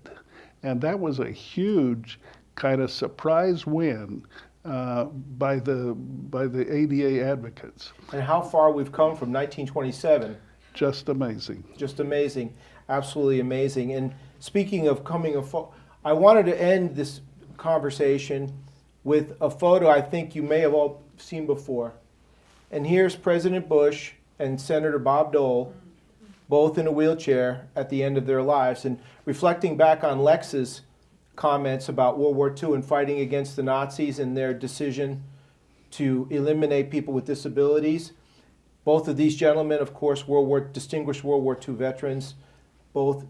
And that was a huge kind of surprise win by the ADA advocates. And how far we've come from 1927. Just amazing. Just amazing. Absolutely amazing. And speaking of coming I wanted to end this conversation with a photo I think you may have all seen before. And here's President Bush and Senator Bob Dole, both in a wheelchair at the end of their lives. And reflecting back on Lex's comments about World War II and fighting against the Nazis and their decision to eliminate people with disabilities. Both of these gentlemen, of course, distinguished World War II veterans, both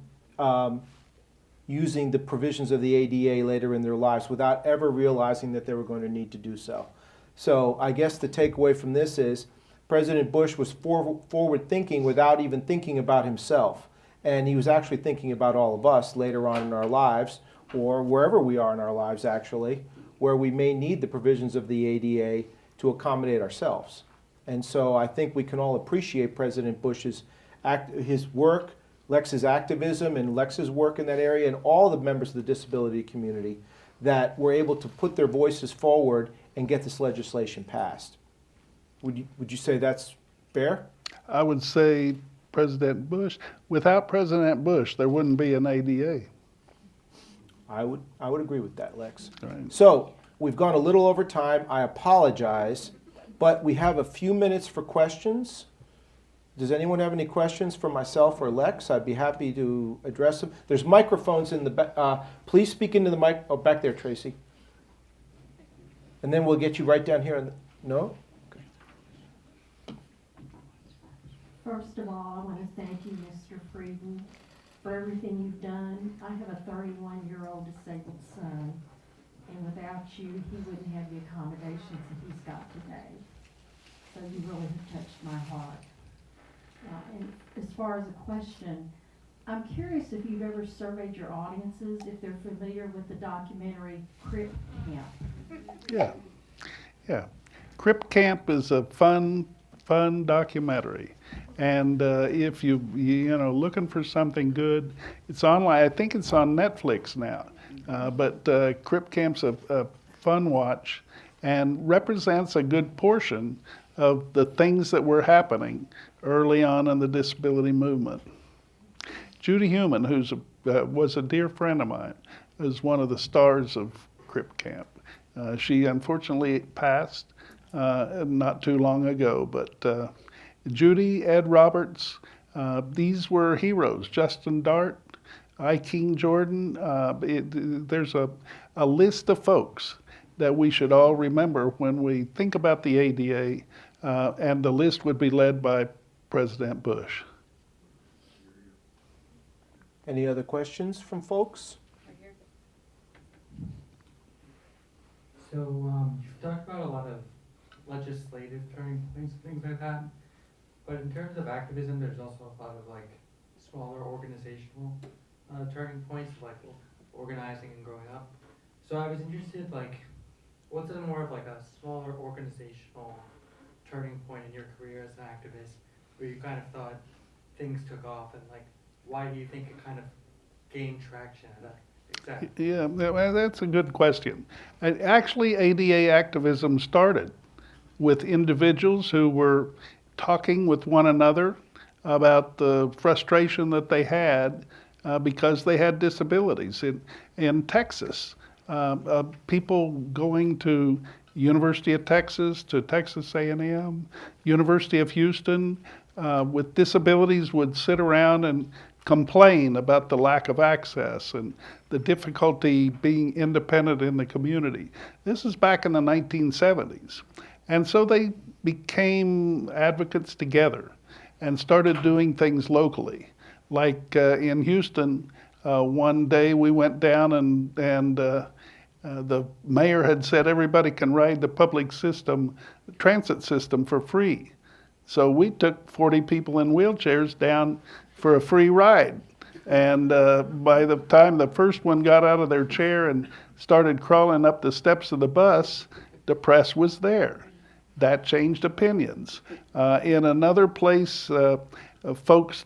using the provisions of the ADA later in their lives without ever realizing that they were going to need to do so. So I guess the takeaway from this is President Bush was forward thinking without even thinking about himself. And he was actually thinking about all of us later on in our lives, or wherever we are in our lives actually, where we may need the provisions of the ADA to accommodate ourselves. And so I think we can all appreciate President Bush's his work, Lex's activism and Lex's work in that area, and all the members of the disability community that were able to put their voices forward and get this legislation passed. Would you say that's fair? I would say President Bush, without President Bush, there wouldn't be an ADA. I would agree with that, Lex. Right. So we've gone a little over time. I apologize, but we have a few minutes for questions. Does anyone have any questions for myself or Lex? I'd be happy to address them. There's microphones in the back. Please speak into the mic. Oh, back there, Tracy. And then we'll get you right down here. No? Okay. First of all, I want to thank you, Mr. Frieden, for everything you've done. I have a 31-year-old disabled son, and without you, he wouldn't have the accommodations that he's got today. So you really have touched my heart. And as far as a question, I'm curious if you've ever surveyed your audiences, if they're familiar with the documentary Crip Camp. Yeah. Crip Camp is a fun documentary. And if you looking for something good, it's online. I think it's on Netflix now. But Crip Camp's a fun watch and represents a good portion of the things that were happening early on in the disability movement. Judy Heumann, who was a dear friend of mine, is one of the stars of Crip Camp. She unfortunately passed not too long ago, but Judy, Ed Roberts, these were heroes. Justin Dart, I. King Jordan. There's a list of folks that we should all remember when we think about the ADA, and the list would be led by President Bush. Any other questions from folks? So you've talked about a lot of legislative turning points and things like that, but in terms of activism, there's also a lot of like smaller organizational turning points, like organizing and growing up. So I was interested, like, what's more of like a smaller organizational turning point in your career as an activist, where you kind of thought things took off, and like, why do you think it kind of gained traction at that exact? Yeah, well, that's a good question. Actually, ADA activism started with individuals who were talking with one another about the frustration that they had because they had disabilities. In Texas, people going to University of Texas, to Texas A&M, University of Houston, with disabilities would sit around and complain about the lack of access and the difficulty being independent in the community. This is back in the 1970s. And so they became advocates together and started doing things locally. Like in Houston, one day we went down and The mayor had said everybody can ride the public transit system for free. So we took 40 people in wheelchairs down for a free ride. And by the time the first one got out of their chair and started crawling up the steps of the bus, the press was there. That changed opinions. In another place, folks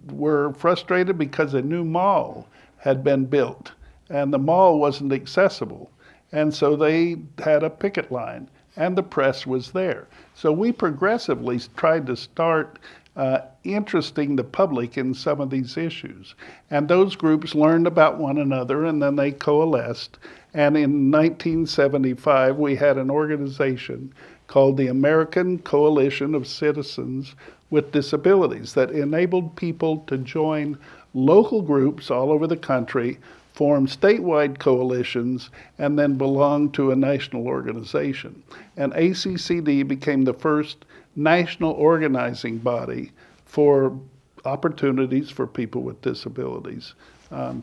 were frustrated because a new mall had been built and the mall wasn't accessible. And so they had a picket line and the press was there. So we progressively tried to start interesting the public in some of these issues. And those groups learned about one another and then they coalesced. And in 1975, we had an organization called the American Coalition of Citizens with Disabilities that enabled people to join local groups all over the country, form statewide coalitions, and then belong to a national organization. And ACCD became the first national organizing body for opportunities for people with disabilities. The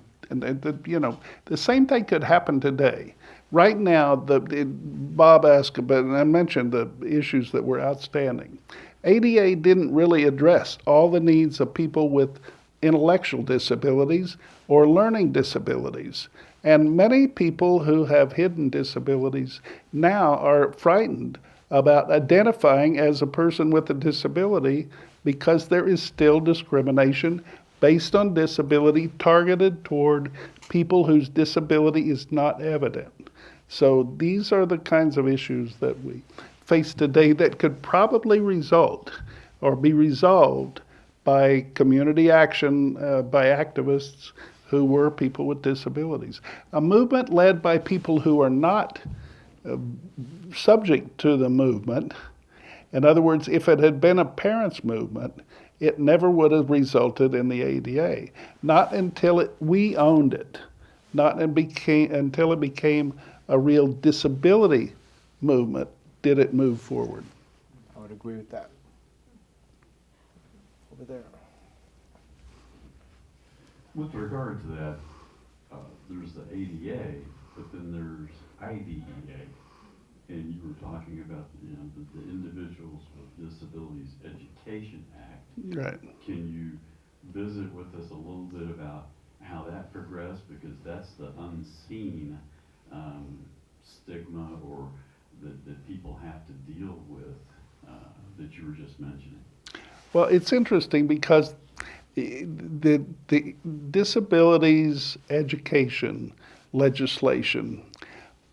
same thing could happen today. Right now, Bob asked about, and I mentioned the issues that were outstanding. ADA didn't really address all the needs of people with intellectual disabilities or learning disabilities. And many people who have hidden disabilities now are frightened about identifying as a person with a disability because there is still discrimination based on disability targeted toward people whose disability is not evident. So these are the kinds of issues that we face today that could probably result or be resolved by community action by activists who were people with disabilities. A movement led by people who are not subject to the movement. In other words, if it had been a parents' movement, it never would have resulted in the ADA. Not until we owned it, until it became a real disability movement did it move forward. I would agree with that. Over there. With regard to that, there's the ADA, but then there's IDEA. And you were talking about the Individuals with Disabilities Education Act. Right. Can you visit with us a little bit about how that progressed? Because that's the unseen stigma or that people have to deal with that you were just mentioning. Well, it's interesting because the disabilities education legislation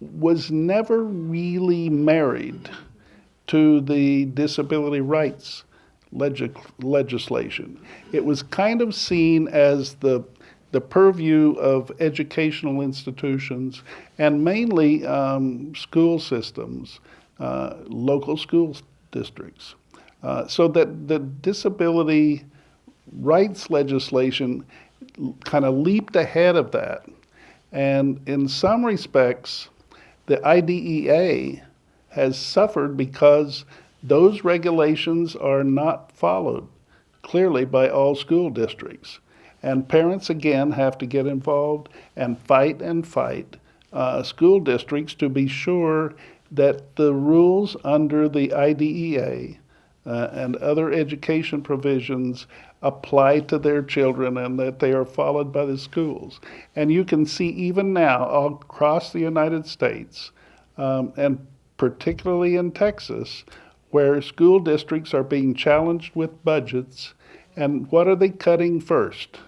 was never really married to the disability rights legislation. It was kind of seen as the purview of educational institutions and mainly school systems, local school districts. So that the disability rights legislation kind of leaped ahead of that. And in some respects, the IDEA has suffered because those regulations are not followed clearly by all school districts. And parents, again, have to get involved and fight school districts to be sure that the rules under the IDEA and other education provisions apply to their children and that they are followed by the schools. And you can see even now all across the United States, and particularly in Texas, where school districts are being challenged with budgets. And what are they cutting first?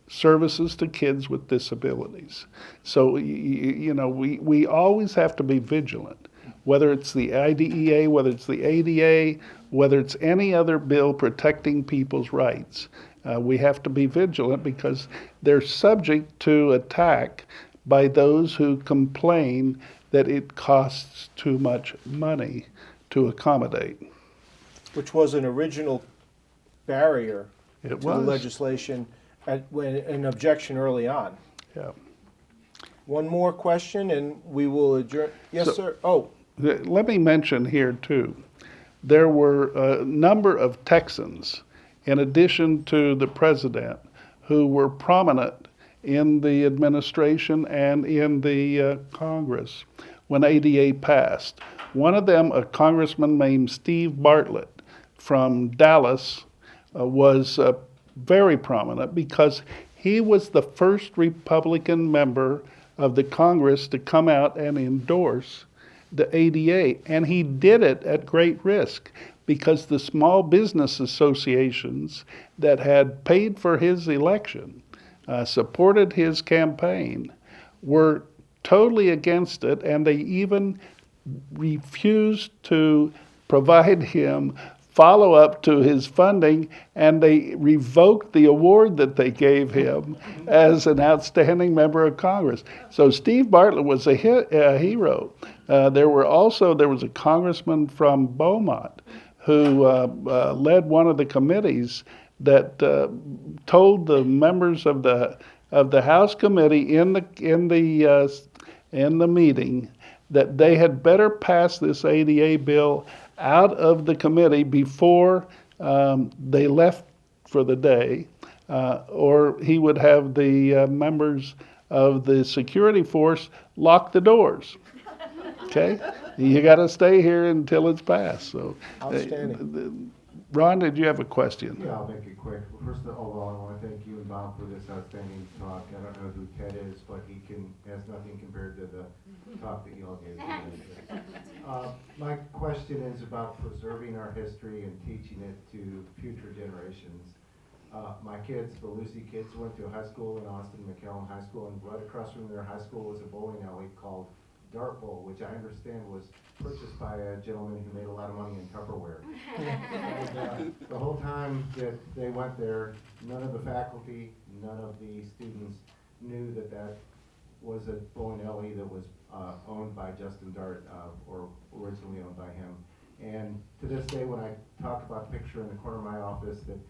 Services to kids with disabilities. So, we always have to be vigilant, whether it's the IDEA, whether it's the ADA, whether it's any other bill protecting people's rights. We have to be vigilant because they're subject to attack by those who complain that it costs too much money to accommodate. Which was an original barrier to the legislation, an objection early on. Yeah. One more question and we will adjourn. Yes, sir. Oh. Let me mention here too, there were a number of Texans, in addition to the president, who were prominent in the administration and in the Congress when ADA passed. One of them, a congressman named Steve Bartlett from Dallas, was very prominent because he was the first Republican member of the Congress to come out and endorse the ADA. And he did it at great risk because the small business associations that had paid for his election, supported his campaign, were totally against it, and they even refused to provide him follow-up to his funding, and they revoked the award that they gave him as an outstanding member of Congress. So Steve Bartlett was a hero. There was a congressman from Beaumont who led one of the committees that told the members of the House committee in the meeting that they had better pass this ADA bill out of the committee before they left for the day, or he would have the members of the security force lock the doors. Okay? You got to stay here until it's passed. So, Outstanding. Ron, did you have a question? Yeah, I'll make it quick. First of all, I want to thank you and Bob for this outstanding talk. I don't know who Ted is, but he has nothing compared to the talk that you all gave today. My question is about preserving our history and teaching it to future generations. My kids, the Lucy kids, went to a high school in Austin, McCallum High School, and right across from their high school was a bowling alley called Dart Bowl, which I understand was purchased by a gentleman who made a lot of money in Tupperware. And, the whole time that they went there, none of the faculty, none of the students knew that that was a bowling alley that was owned by Justin Dart, or originally owned by him. And to this day, when I talk about the picture in the corner of my office that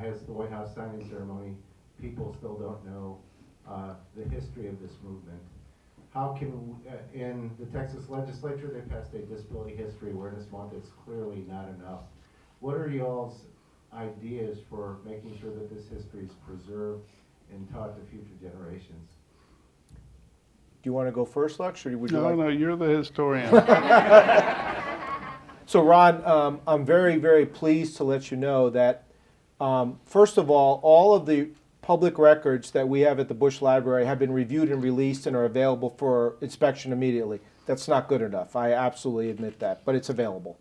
has the White House signing ceremony, people still don't know the history of this movement. How can, in the Texas legislature, they passed a Disability History Awareness Month. It's clearly not enough. What are y'all's ideas for making sure that this history is preserved and taught to future generations? Do you want to go first, Lex, or would you No, you're the historian. So, Ron, I'm very, very pleased to let you know that, first of all of the public records that we have at the Bush Library have been reviewed and released and are available for inspection immediately. That's not good enough. I absolutely admit that, but it's available.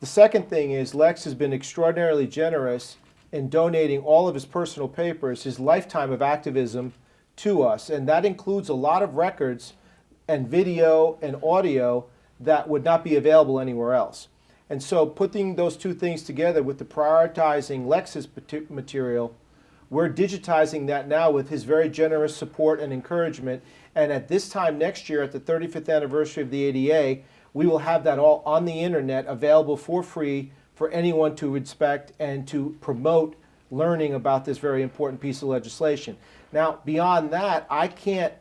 The second thing is Lex has been extraordinarily generous in donating all of his personal papers, his lifetime of activism, to us, and that includes a lot of records and video and audio that would not be available anywhere else. And so putting those two things together with the prioritizing Lex's material, we're digitizing that now with his very generous support and encouragement. And at this time next year, at the 35th anniversary of the ADA, we will have that all on the internet available for free for anyone to inspect and to promote learning about this very important piece of legislation. Now, beyond that, I can't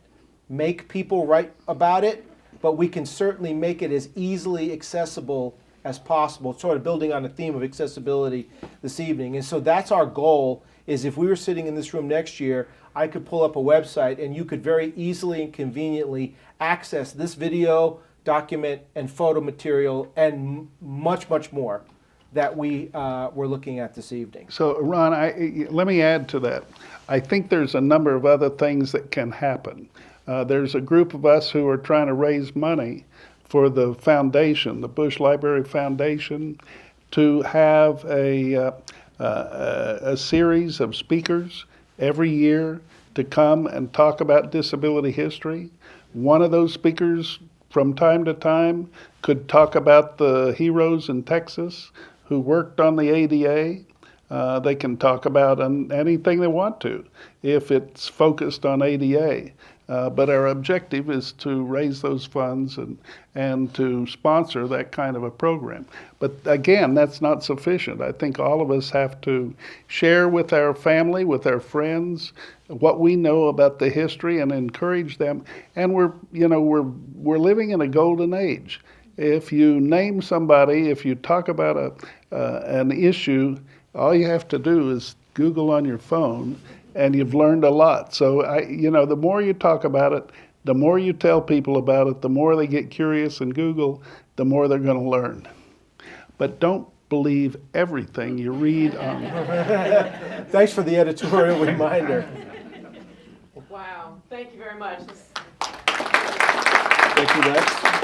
make people write about it, but we can certainly make it as easily accessible as possible, sort of building on the theme of accessibility this evening. And so that's our goal, is if we were sitting in this room next year, I could pull up a website and you could very easily and conveniently access this video, document, and photo material, and much, much more that we were looking at this evening. So, Ron, let me add to that. I think there's a number of other things that can happen. There's a group of us who are trying to raise money for the foundation, the Bush Library Foundation, to have a series of speakers every year to come and talk about disability history. One of those speakers from time to time could talk about the heroes in Texas who worked on the ADA. They can talk about anything they want to if it's focused on ADA. But our objective is to raise those funds and to sponsor that kind of a program. But again, that's not sufficient. I think all of us have to share with our family, with our friends, what we know about the history and encourage them. And we're living in a golden age. If you name somebody, if you talk about an issue, all you have to do is Google on your phone and you've learned a lot. So the more you talk about it, the more you tell people about it, the more they get curious and Google, the more they're going to learn. But don't believe everything you read on. Thanks for the editorial reminder. Wow, thank you very much. Thank you, Rex.